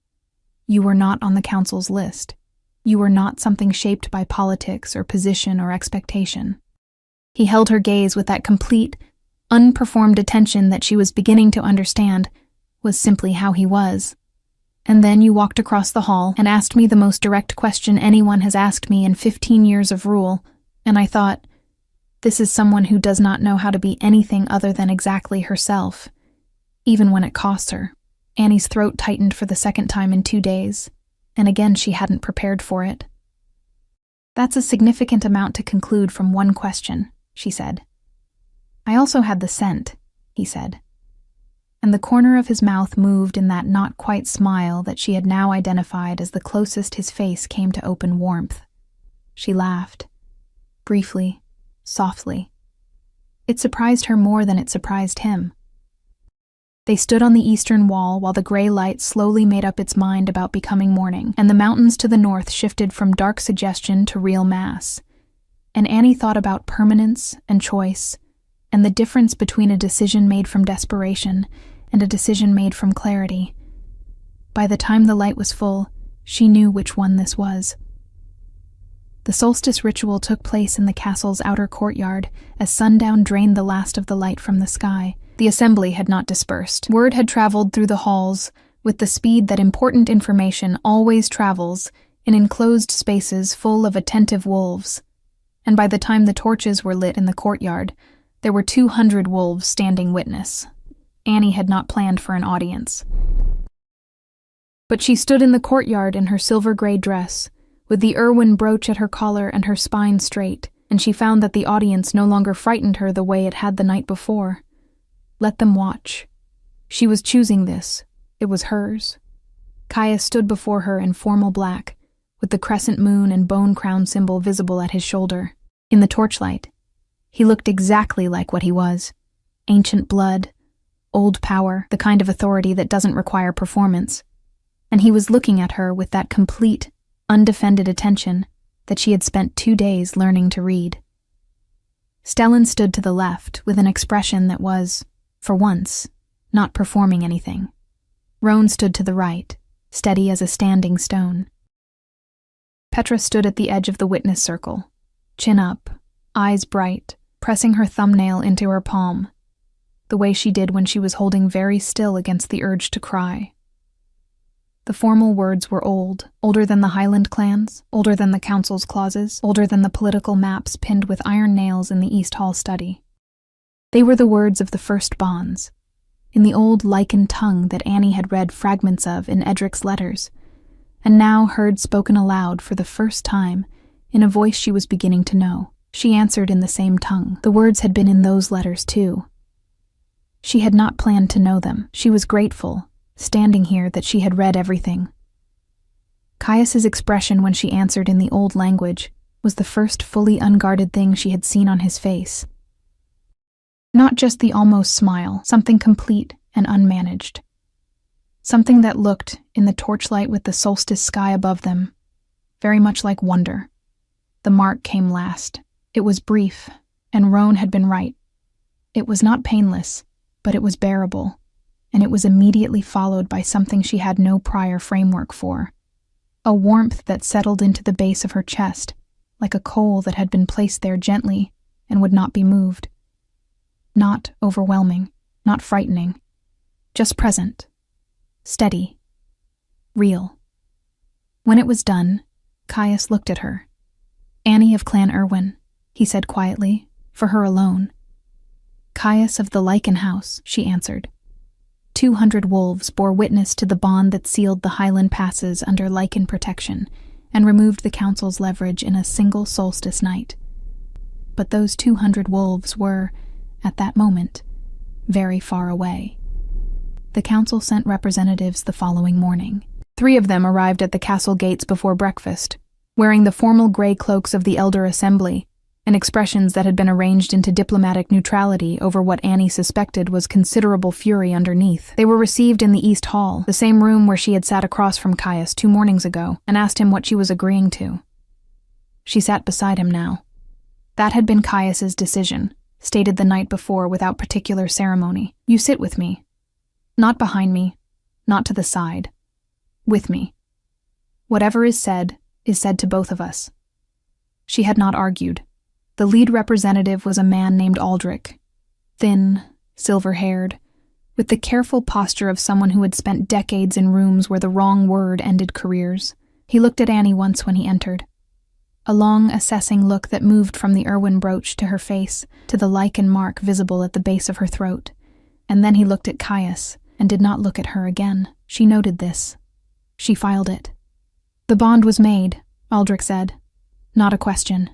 not on the council's list. You were not something shaped by politics or position or expectation." He held her gaze with that complete, unperformed attention that she was beginning to understand was simply how he was. "And then you walked across the hall and asked me the most direct question anyone has asked me in 15 years of rule, and I thought, this is someone who does not know how to be anything other than exactly herself, even when it costs her." Annie's throat tightened for the second time in 2 days, and again she hadn't prepared for it. "That's a significant amount to conclude from one question," she said. "I also had the scent," he said. And the corner of his mouth moved in that not quite smile that she had now identified as the closest his face came to open warmth. She laughed. Briefly, softly. It surprised her more than it surprised him. They stood on the eastern wall while the gray light slowly made up its mind about becoming morning, and the mountains to the north shifted from dark suggestion to real mass. And Annie thought about permanence and choice, and the difference between a decision made from desperation and a decision made from clarity. By the time the light was full, she knew which one this was. The solstice ritual took place in the castle's outer courtyard as sundown drained the last of the light from the sky. The assembly had not dispersed. Word had traveled through the halls with the speed that important information always travels in enclosed spaces full of attentive wolves. And by the time the torches were lit in the courtyard, there were 200 wolves standing witness. Annie had not planned for an audience. But she stood in the courtyard in her silver-gray dress, with the erwin brooch at her collar and her spine straight, and she found that the audience no longer frightened her the way it had the night before. Let them watch. She was choosing this. It was hers. Caius stood before her in formal black, with the crescent moon and bone crown symbol visible at his shoulder. In the torchlight, he looked exactly like what he was. Ancient blood, old power, the kind of authority that doesn't require performance. And he was looking at her with that complete, undefended attention that she had spent 2 days learning to read. Stellan stood to the left with an expression that was, for once, not performing anything. Roan stood to the right, steady as a standing stone. Petra stood at the edge of the witness circle, chin up, eyes bright, pressing her thumbnail into her palm, the way she did when she was holding very still against the urge to cry. The formal words were old, older than the Highland clans, older than the council's clauses, older than the political maps pinned with iron nails in the East Hall study. They were the words of the first bonds, in the old Lycan tongue that Annie had read fragments of in Edric's letters, and now heard spoken aloud for the first time in a voice she was beginning to know. She answered in the same tongue. The words had been in those letters too. She had not planned to know them. She was grateful, standing here, that she had read everything. Caius's expression when she answered in the old language was the first fully unguarded thing she had seen on his face. Not just the almost smile, something complete and unmanaged. Something that looked, in the torchlight with the solstice sky above them, very much like wonder. The mark came last. It was brief, and Roan had been right. It was not painless, but it was bearable, and it was immediately followed by something she had no prior framework for. A warmth that settled into the base of her chest, like a coal that had been placed there gently and would not be moved. Not overwhelming, not frightening, just present, steady, real. When it was done, Caius looked at her. "Annie of Clan Erwin," he said quietly, for her alone. "Caius of the Lycan House," she answered. 200 wolves bore witness to the bond that sealed the Highland passes under Lycan protection and removed the council's leverage in a single solstice night. But those 200 wolves were, at that moment, very far away. The council sent representatives the following morning. 3 of them arrived at the castle gates before breakfast, wearing the formal gray cloaks of the Elder Assembly, and expressions that had been arranged into diplomatic neutrality over what Annie suspected was considerable fury underneath. They were received in the East Hall, the same room where she had sat across from Caius 2 mornings ago, and asked him what she was agreeing to. She sat beside him now. That had been Caius's decision, stated the night before without particular ceremony. "You sit with me. Not behind me, not to the side. With me. Whatever is said to both of us." She had not argued. The lead representative was a man named Aldrich, thin, silver-haired, with the careful posture of someone who had spent decades in rooms where the wrong word ended careers. He looked at Annie once when he entered. A long, assessing look that moved from the erwin brooch to her face, to the Lycan mark visible at the base of her throat, and then he looked at Caius, and did not look at her again. She noted this. She filed it. "The bond was made," Aldrich said. "Not a question."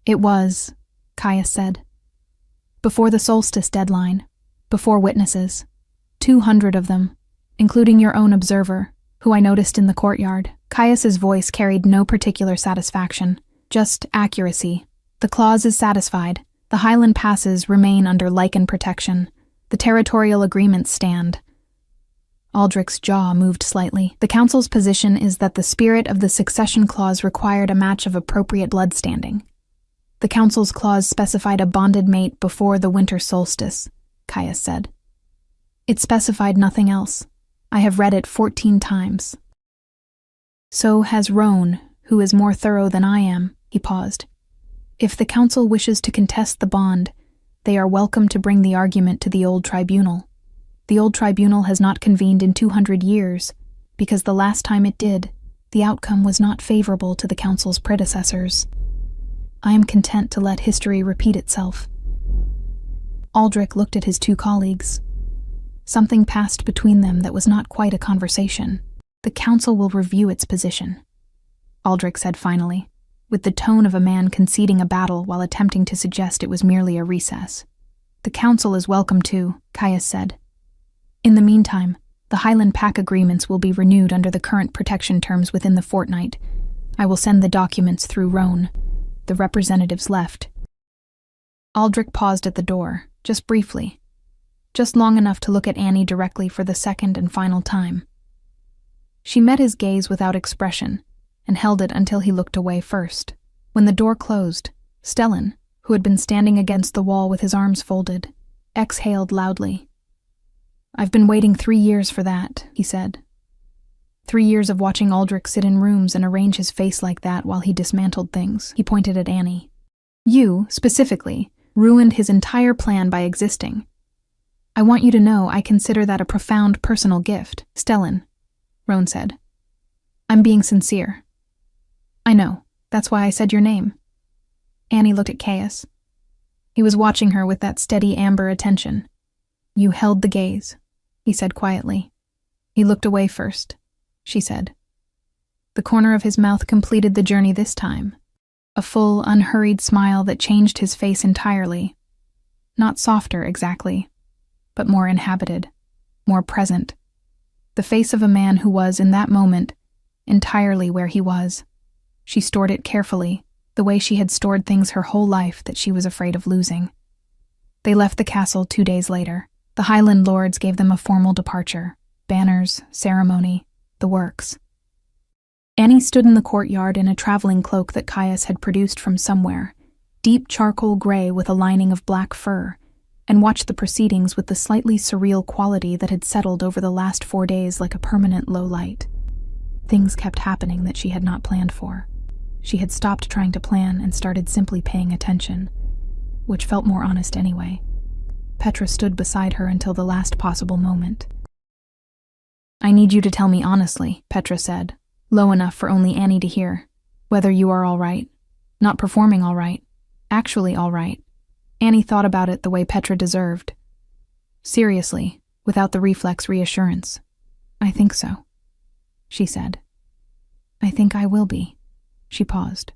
"It was," Caius said. "Before the solstice deadline, before witnesses. 200 of them, including your own observer, who I noticed in the courtyard." Caius's voice carried no particular satisfaction, just accuracy. "The clause is satisfied. The Highland passes remain under Lycan protection. The territorial agreements stand. Aldrich's jaw moved slightly. The council's position is that the spirit of the succession clause required a match of appropriate blood standing. The council's clause specified a bonded mate before the winter solstice, Caius said. It specified nothing else. I have read it 14 times. So has Roan, who is more thorough than I am, he paused. If the council wishes to contest the bond, they are welcome to bring the argument to the old tribunal. The old tribunal has not convened in 200 years, because the last time it did, the outcome was not favorable to the council's predecessors. I am content to let history repeat itself. Aldrich looked at his two colleagues. Something passed between them that was not quite a conversation. The council will review its position, Aldrich said finally, with the tone of a man conceding a battle while attempting to suggest it was merely a recess. The council is welcome to, Caius said. In the meantime, the Highland Pack agreements will be renewed under the current protection terms within the fortnight. I will send the documents through Roan. The representatives left. Aldrich paused at the door, just briefly, just long enough to look at Annie directly for the second and final time. She met his gaze without expression, and held it until he looked away first. When the door closed, Stellan, who had been standing against the wall with his arms folded, exhaled loudly. I've been waiting 3 years for that, he said. 3 years of watching Aldrich sit in rooms and arrange his face like that while he dismantled things. He pointed at Annie. You, specifically, ruined his entire plan by existing. I want you to know I consider that a profound personal gift. Stellan, Roan said. I'm being sincere. I know. That's why I said your name. Annie looked at Caius. He was watching her with that steady amber attention. You held the gaze, he said quietly. He looked away first, she said. The corner of his mouth completed the journey this time. A full, unhurried smile that changed his face entirely. Not softer, exactly, but more inhabited, more present. The face of a man who was, in that moment, entirely where he was. She stored it carefully, the way she had stored things her whole life that she was afraid of losing. They left the castle 2 days later. The Highland lords gave them a formal departure. Banners, ceremony, the works. Annie stood in the courtyard in a traveling cloak that Caius had produced from somewhere, deep charcoal gray with a lining of black fur, and watched the proceedings with the slightly surreal quality that had settled over the last 4 days like a permanent low light. Things kept happening that she had not planned for. She had stopped trying to plan and started simply paying attention, which felt more honest anyway. Petra stood beside her until the last possible moment. I need you to tell me honestly, Petra said, low enough for only Annie to hear, whether you are all right, not performing all right, actually all right. Annie thought about it the way Petra deserved. Seriously, without the reflex reassurance. I think so, she said. I think I will be. She paused.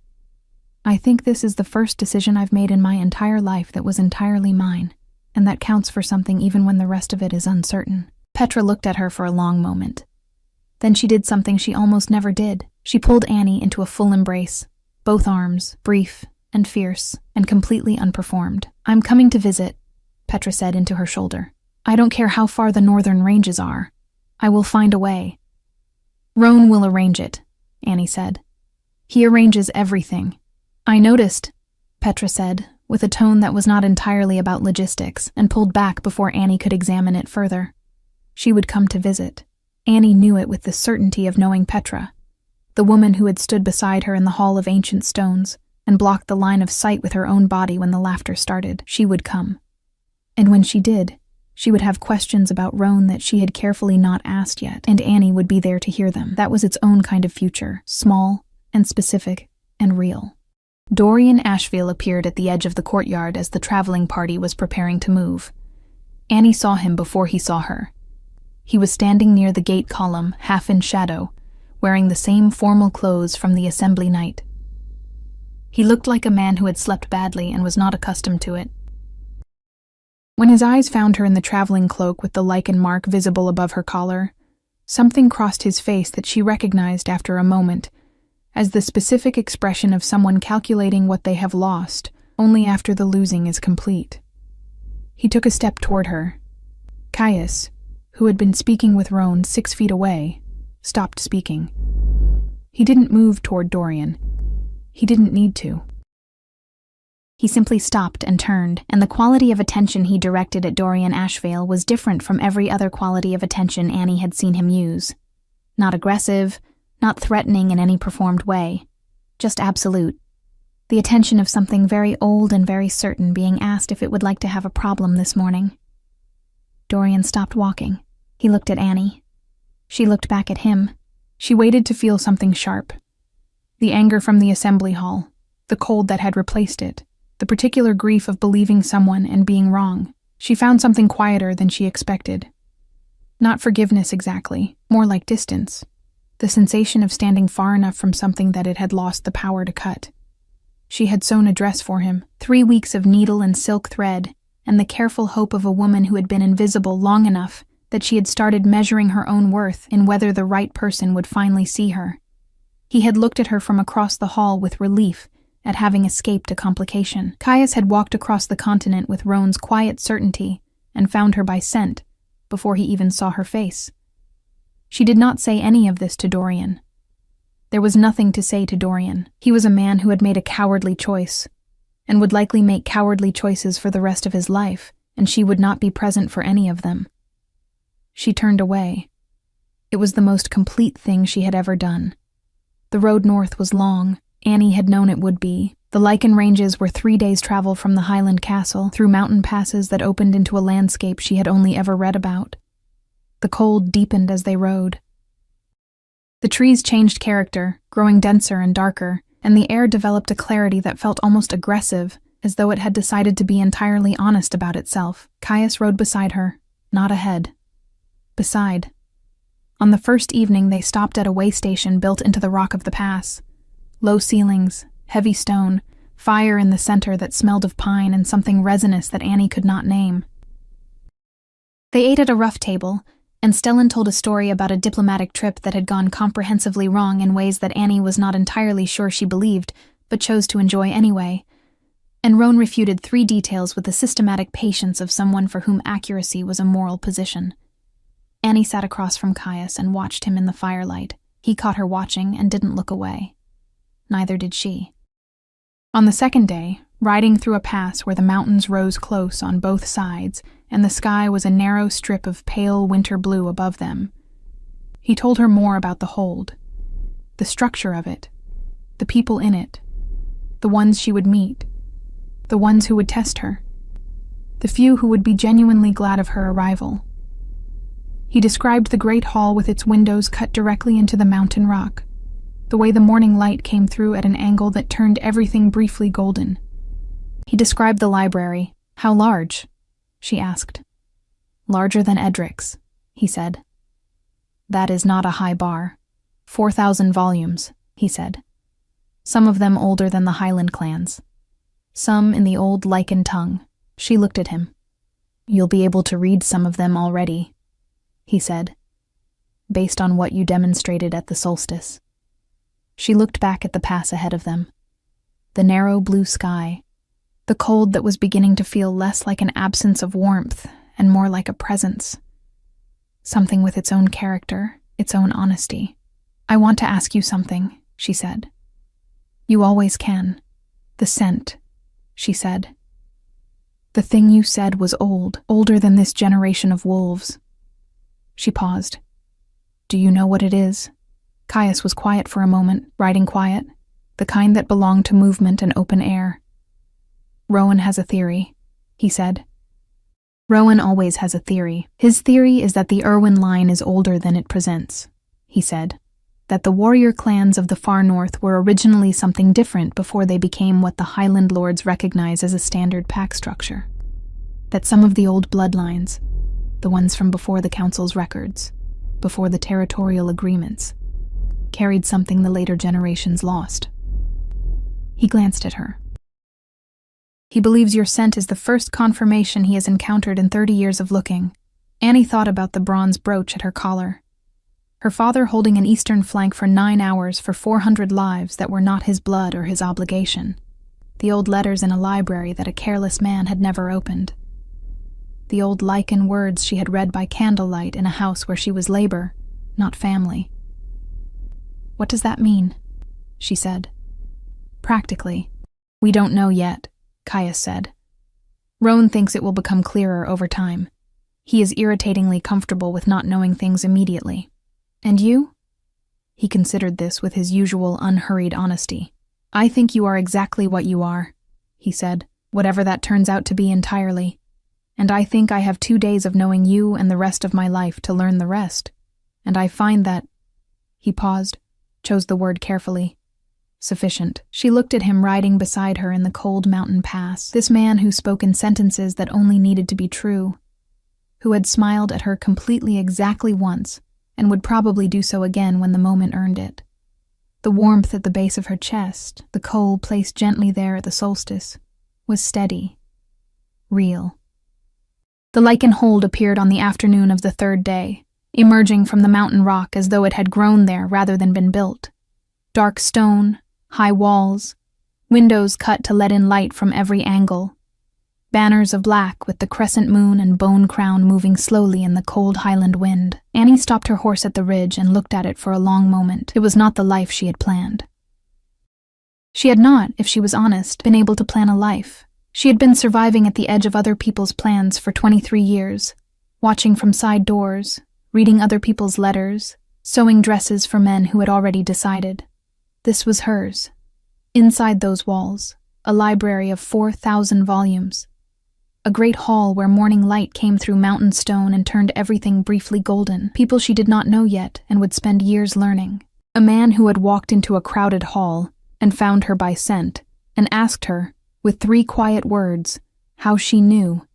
I think this is the first decision I've made in my entire life that was entirely mine, and that counts for something even when the rest of it is uncertain. Petra looked at her for a long moment. Then she did something she almost never did. She pulled Annie into a full embrace, both arms, brief and fierce, and completely unperformed. I'm coming to visit, Petra said into her shoulder. I don't care how far the northern ranges are. I will find a way. Roan will arrange it, Annie said. He arranges everything. I noticed, Petra said, with a tone that was not entirely about logistics, and pulled back before Annie could examine it further. She would come to visit. Annie knew it with the certainty of knowing Petra, the woman who had stood beside her in the Hall of Ancient Stones and blocked the line of sight with her own body when the laughter started. She would come. And when she did, she would have questions about Roan that she had carefully not asked yet, and Annie would be there to hear them. That was its own kind of future, small and specific and real. Dorian Ashfield appeared at the edge of the courtyard as the traveling party was preparing to move. Annie saw him before he saw her. He was standing near the gate column, half in shadow, wearing the same formal clothes from the assembly night. He looked like a man who had slept badly and was not accustomed to it. When his eyes found her in the traveling cloak with the lichen mark visible above her collar, something crossed his face that she recognized after a moment as the specific expression of someone calculating what they have lost only after the losing is complete. He took a step toward her, Caius, who had been speaking with Roan 6 feet away, stopped speaking. He didn't move toward Dorian. He didn't need to. He simply stopped and turned, and the quality of attention he directed at Dorian Ashvale was different from every other quality of attention Annie had seen him use. Not aggressive, not threatening in any performed way, just absolute. The attention of something very old and very certain being asked if it would like to have a problem this morning. Dorian stopped walking. He looked at Annie. She looked back at him. She waited to feel something sharp. The anger from the assembly hall, the cold that had replaced it, the particular grief of believing someone and being wrong. She found something quieter than she expected. Not forgiveness exactly, more like distance. The sensation of standing far enough from something that it had lost the power to cut. She had sewn a dress for him, 3 weeks of needle and silk thread, and the careful hope of a woman who had been invisible long enough that she had started measuring her own worth in whether the right person would finally see her. He had looked at her from across the hall with relief at having escaped a complication. Caius had walked across the continent with Roan's quiet certainty and found her by scent before he even saw her face. She did not say any of this to Dorian. There was nothing to say to Dorian. He was a man who had made a cowardly choice, and would likely make cowardly choices for the rest of his life, and she would not be present for any of them. She turned away. It was the most complete thing she had ever done. The road north was long. Annie had known it would be. The Lycan ranges were 3 days' travel from the Highland Castle, through mountain passes that opened into a landscape she had only ever read about. The cold deepened as they rode. The trees changed character, growing denser and darker, and the air developed a clarity that felt almost aggressive, as though it had decided to be entirely honest about itself. Caius rode beside her, not ahead. Beside. On the first evening they stopped at a way station built into the rock of the pass. Low ceilings, heavy stone, fire in the center that smelled of pine and something resinous that Annie could not name. They ate at a rough table, and Stellan told a story about a diplomatic trip that had gone comprehensively wrong in ways that Annie was not entirely sure she believed, but chose to enjoy anyway. And Roan refuted 3 details with the systematic patience of someone for whom accuracy was a moral position. Annie sat across from Caius and watched him in the firelight. He caught her watching and didn't look away. Neither did she. On the second day, riding through a pass where the mountains rose close on both sides and the sky was a narrow strip of pale winter blue above them, he told her more about the hold, the structure of it, the people in it, the ones she would meet, the ones who would test her, the few who would be genuinely glad of her arrival. He described the great hall with its windows cut directly into the mountain rock, the way the morning light came through at an angle that turned everything briefly golden. He described the library. How large? She asked. Larger than Edric's, he said. That is not a high bar. 4,000 volumes, he said. Some of them older than the Highland clans. Some in the old Lycan tongue. She looked at him. You'll be able to read some of them already, he said, based on what you demonstrated at the solstice. She looked back at the pass ahead of them. The narrow blue sky, the cold that was beginning to feel less like an absence of warmth and more like a presence. Something with its own character, its own honesty. I want to ask you something, she said. You always can. The scent, she said. The thing you said was old, older than this generation of wolves. She paused. Do you know what it is? Caius was quiet for a moment, riding quiet, the kind that belonged to movement and open air. Rowan has a theory, he said. Rowan always has a theory. His theory is that the Irwin line is older than it presents, he said. That the warrior clans of the far north were originally something different before they became what the Highland lords recognize as a standard pack structure. That some of the old bloodlines, the ones from before the council's records, before the territorial agreements, carried something the later generations lost. He glanced at her. He believes your scent is the first confirmation he has encountered in 30 years of looking. Annie thought about the bronze brooch at her collar. Her father holding an eastern flank for 9 hours for 400 lives that were not his blood or his obligation. The old letters in a library that a careless man had never opened. the old Lycan words she had read by candlelight in a house where she was labor, not family. "What does that mean?" she said. "Practically, we don't know yet," Caius said. "Roan thinks it will become clearer over time. He is irritatingly comfortable with not knowing things immediately. And you?" He considered this with his usual unhurried honesty. "I think you are exactly what you are," he said, "whatever that turns out to be entirely. And I think I have 2 days of knowing you and the rest of my life to learn the rest. And I find that—" He paused, chose the word carefully. "Sufficient." She looked at him riding beside her in the cold mountain pass, this man who spoke in sentences that only needed to be true, who had smiled at her completely exactly once, and would probably do so again when the moment earned it. The warmth at the base of her chest, the coal placed gently there at the solstice, was steady, real. The Lycan hold appeared on the afternoon of the 3rd day, emerging from the mountain rock as though it had grown there rather than been built. Dark stone, high walls, windows cut to let in light from every angle, banners of black with the crescent moon and bone crown moving slowly in the cold highland wind. Annie stopped her horse at the ridge and looked at it for a long moment. It was not the life she had planned. She had not, if she was honest, been able to plan a life. She had been surviving at the edge of other people's plans for 23 years, watching from side doors, reading other people's letters, sewing dresses for men who had already decided. This was hers. Inside those walls, a library of 4,000 volumes. A great hall where morning light came through mountain stone and turned everything briefly golden. People she did not know yet and would spend years learning. A man who had walked into a crowded hall and found her by scent and asked her, with 3 quiet words, how she knew,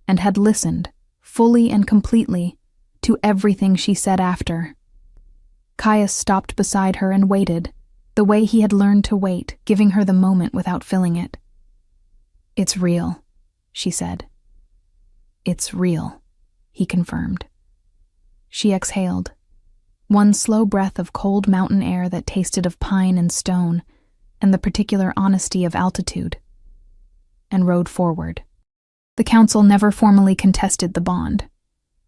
and had listened, fully and completely, to everything she said after. Caius stopped beside her and waited, the way he had learned to wait, giving her the moment without filling it. "It's real," she said. "It's real," he confirmed. She exhaled, one slow breath of cold mountain air that tasted of pine and stone, and the particular honesty of altitude, and rode forward. The council never formally contested the bond.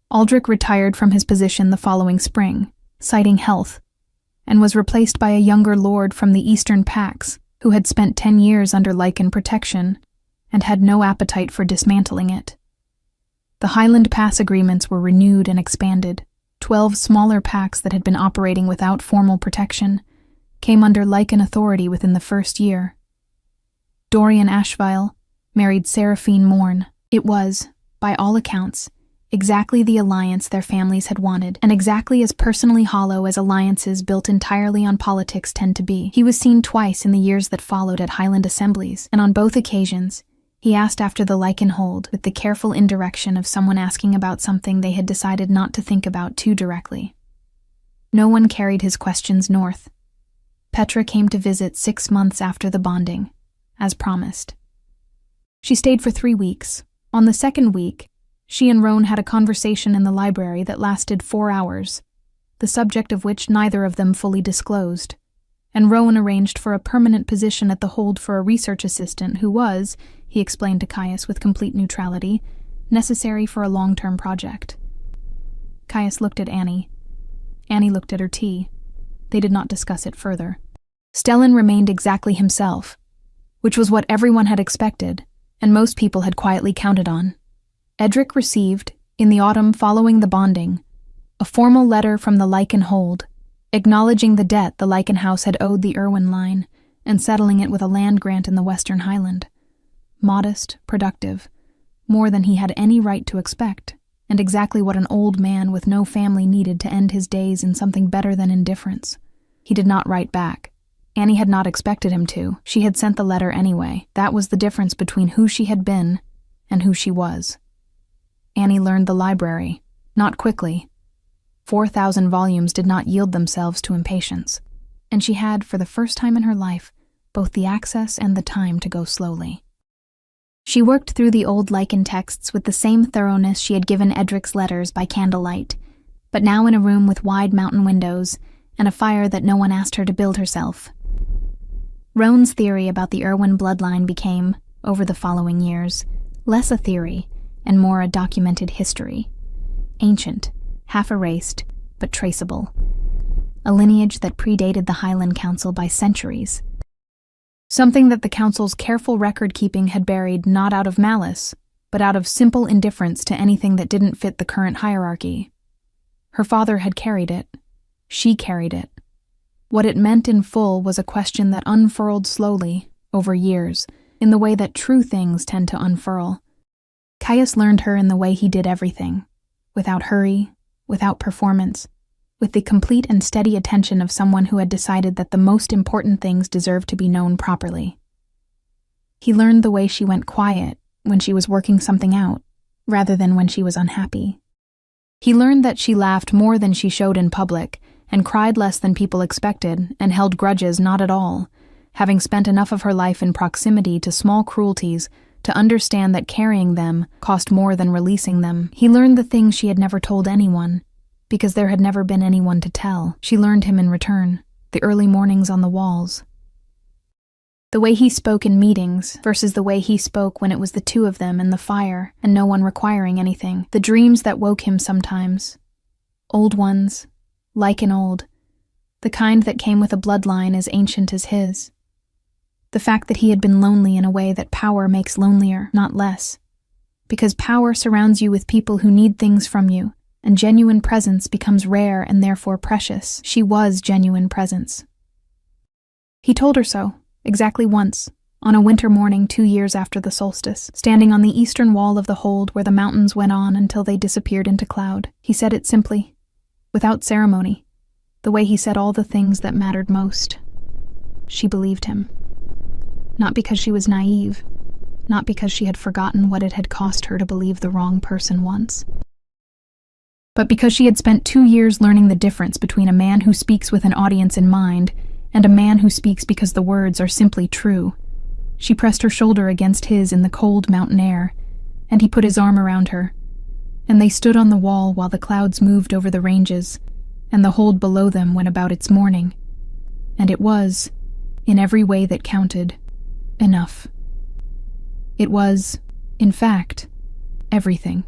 Aldrich retired from his position the following spring, citing health, and was replaced by a younger lord from the eastern Pax, who had spent 10 years under Lycan protection, and had no appetite for dismantling it. The Highland Pass agreements were renewed and expanded. 12 smaller packs that had been operating without formal protection came under Lycan authority within the first year. Dorian Ashvile married Seraphine Morn. It was, by all accounts, exactly the alliance their families had wanted, and exactly as personally hollow as alliances built entirely on politics tend to be. He was seen twice in the years that followed at Highland assemblies, and on both occasions, he asked after the Lycan hold with the careful indirection of someone asking about something they had decided not to think about too directly. No one carried his questions north. Petra came to visit 6 months after the bonding, as promised. She stayed for 3 weeks. On the 2nd week, she and Roan had a conversation in the library that lasted 4 hours, the subject of which neither of them fully disclosed, and Roan arranged for a permanent position at the hold for a research assistant who was, he explained to Caius with complete neutrality, necessary for a long-term project. Caius looked at Annie. Annie looked at her tea. They did not discuss it further. Stellan remained exactly himself, which was what everyone had expected, and most people had quietly counted on. Edric received, in the autumn following the bonding, a formal letter from the Lycan hold, acknowledging the debt the Lycan house had owed the Irwin line, and settling it with a land grant in the Western Highland. Modest, productive, more than he had any right to expect, and exactly what an old man with no family needed to end his days in something better than indifference. He did not write back. Annie had not expected him to. She had sent the letter anyway. That was the difference between who she had been and who she was. Annie learned the library, not quickly. 4,000 volumes did not yield themselves to impatience, and she had, for the first time in her life, both the access and the time to go slowly. She worked through the old Lycan texts with the same thoroughness she had given Edric's letters by candlelight, but now in a room with wide mountain windows and a fire that no one asked her to build herself. Roan's theory about the Irwin bloodline became, over the following years, less a theory and more a documented history. Ancient, half-erased, but traceable. A lineage that predated the Highland Council by centuries. Something that the Council's careful record-keeping had buried not out of malice, but out of simple indifference to anything that didn't fit the current hierarchy. Her father had carried it. She carried it. What it meant in full was a question that unfurled slowly, over years, in the way that true things tend to unfurl. Caius learned her in the way he did everything, without hurry, without performance, with the complete and steady attention of someone who had decided that the most important things deserved to be known properly. He learned the way she went quiet when she was working something out, rather than when she was unhappy. He learned that she laughed more than she showed in public, and cried less than people expected, and held grudges not at all, having spent enough of her life in proximity to small cruelties to understand that carrying them cost more than releasing them. He learned the things she had never told anyone, because there had never been anyone to tell. She learned him in return, the early mornings on the walls. The way he spoke in meetings versus the way he spoke when it was the two of them and the fire and no one requiring anything. The dreams that woke him sometimes. Old ones, like and old. The kind that came with a bloodline as ancient as his. The fact that he had been lonely in a way that power makes lonelier, not less. Because power surrounds you with people who need things from you, and genuine presence becomes rare and therefore precious. She was genuine presence. He told her so. Exactly once, on a winter morning 2 years after the solstice, standing on the eastern wall of the hold where the mountains went on until they disappeared into cloud. He said it simply, without ceremony, the way he said all the things that mattered most. She believed him. Not because she was naive, not because she had forgotten what it had cost her to believe the wrong person once, but because she had spent 2 years learning the difference between a man who speaks with an audience in mind and a man who speaks because the words are simply true. She pressed her shoulder against his in the cold mountain air, and he put his arm around her, and they stood on the wall while the clouds moved over the ranges, and the hold below them went about its mourning. And it was, in every way that counted, enough. It was, in fact, everything.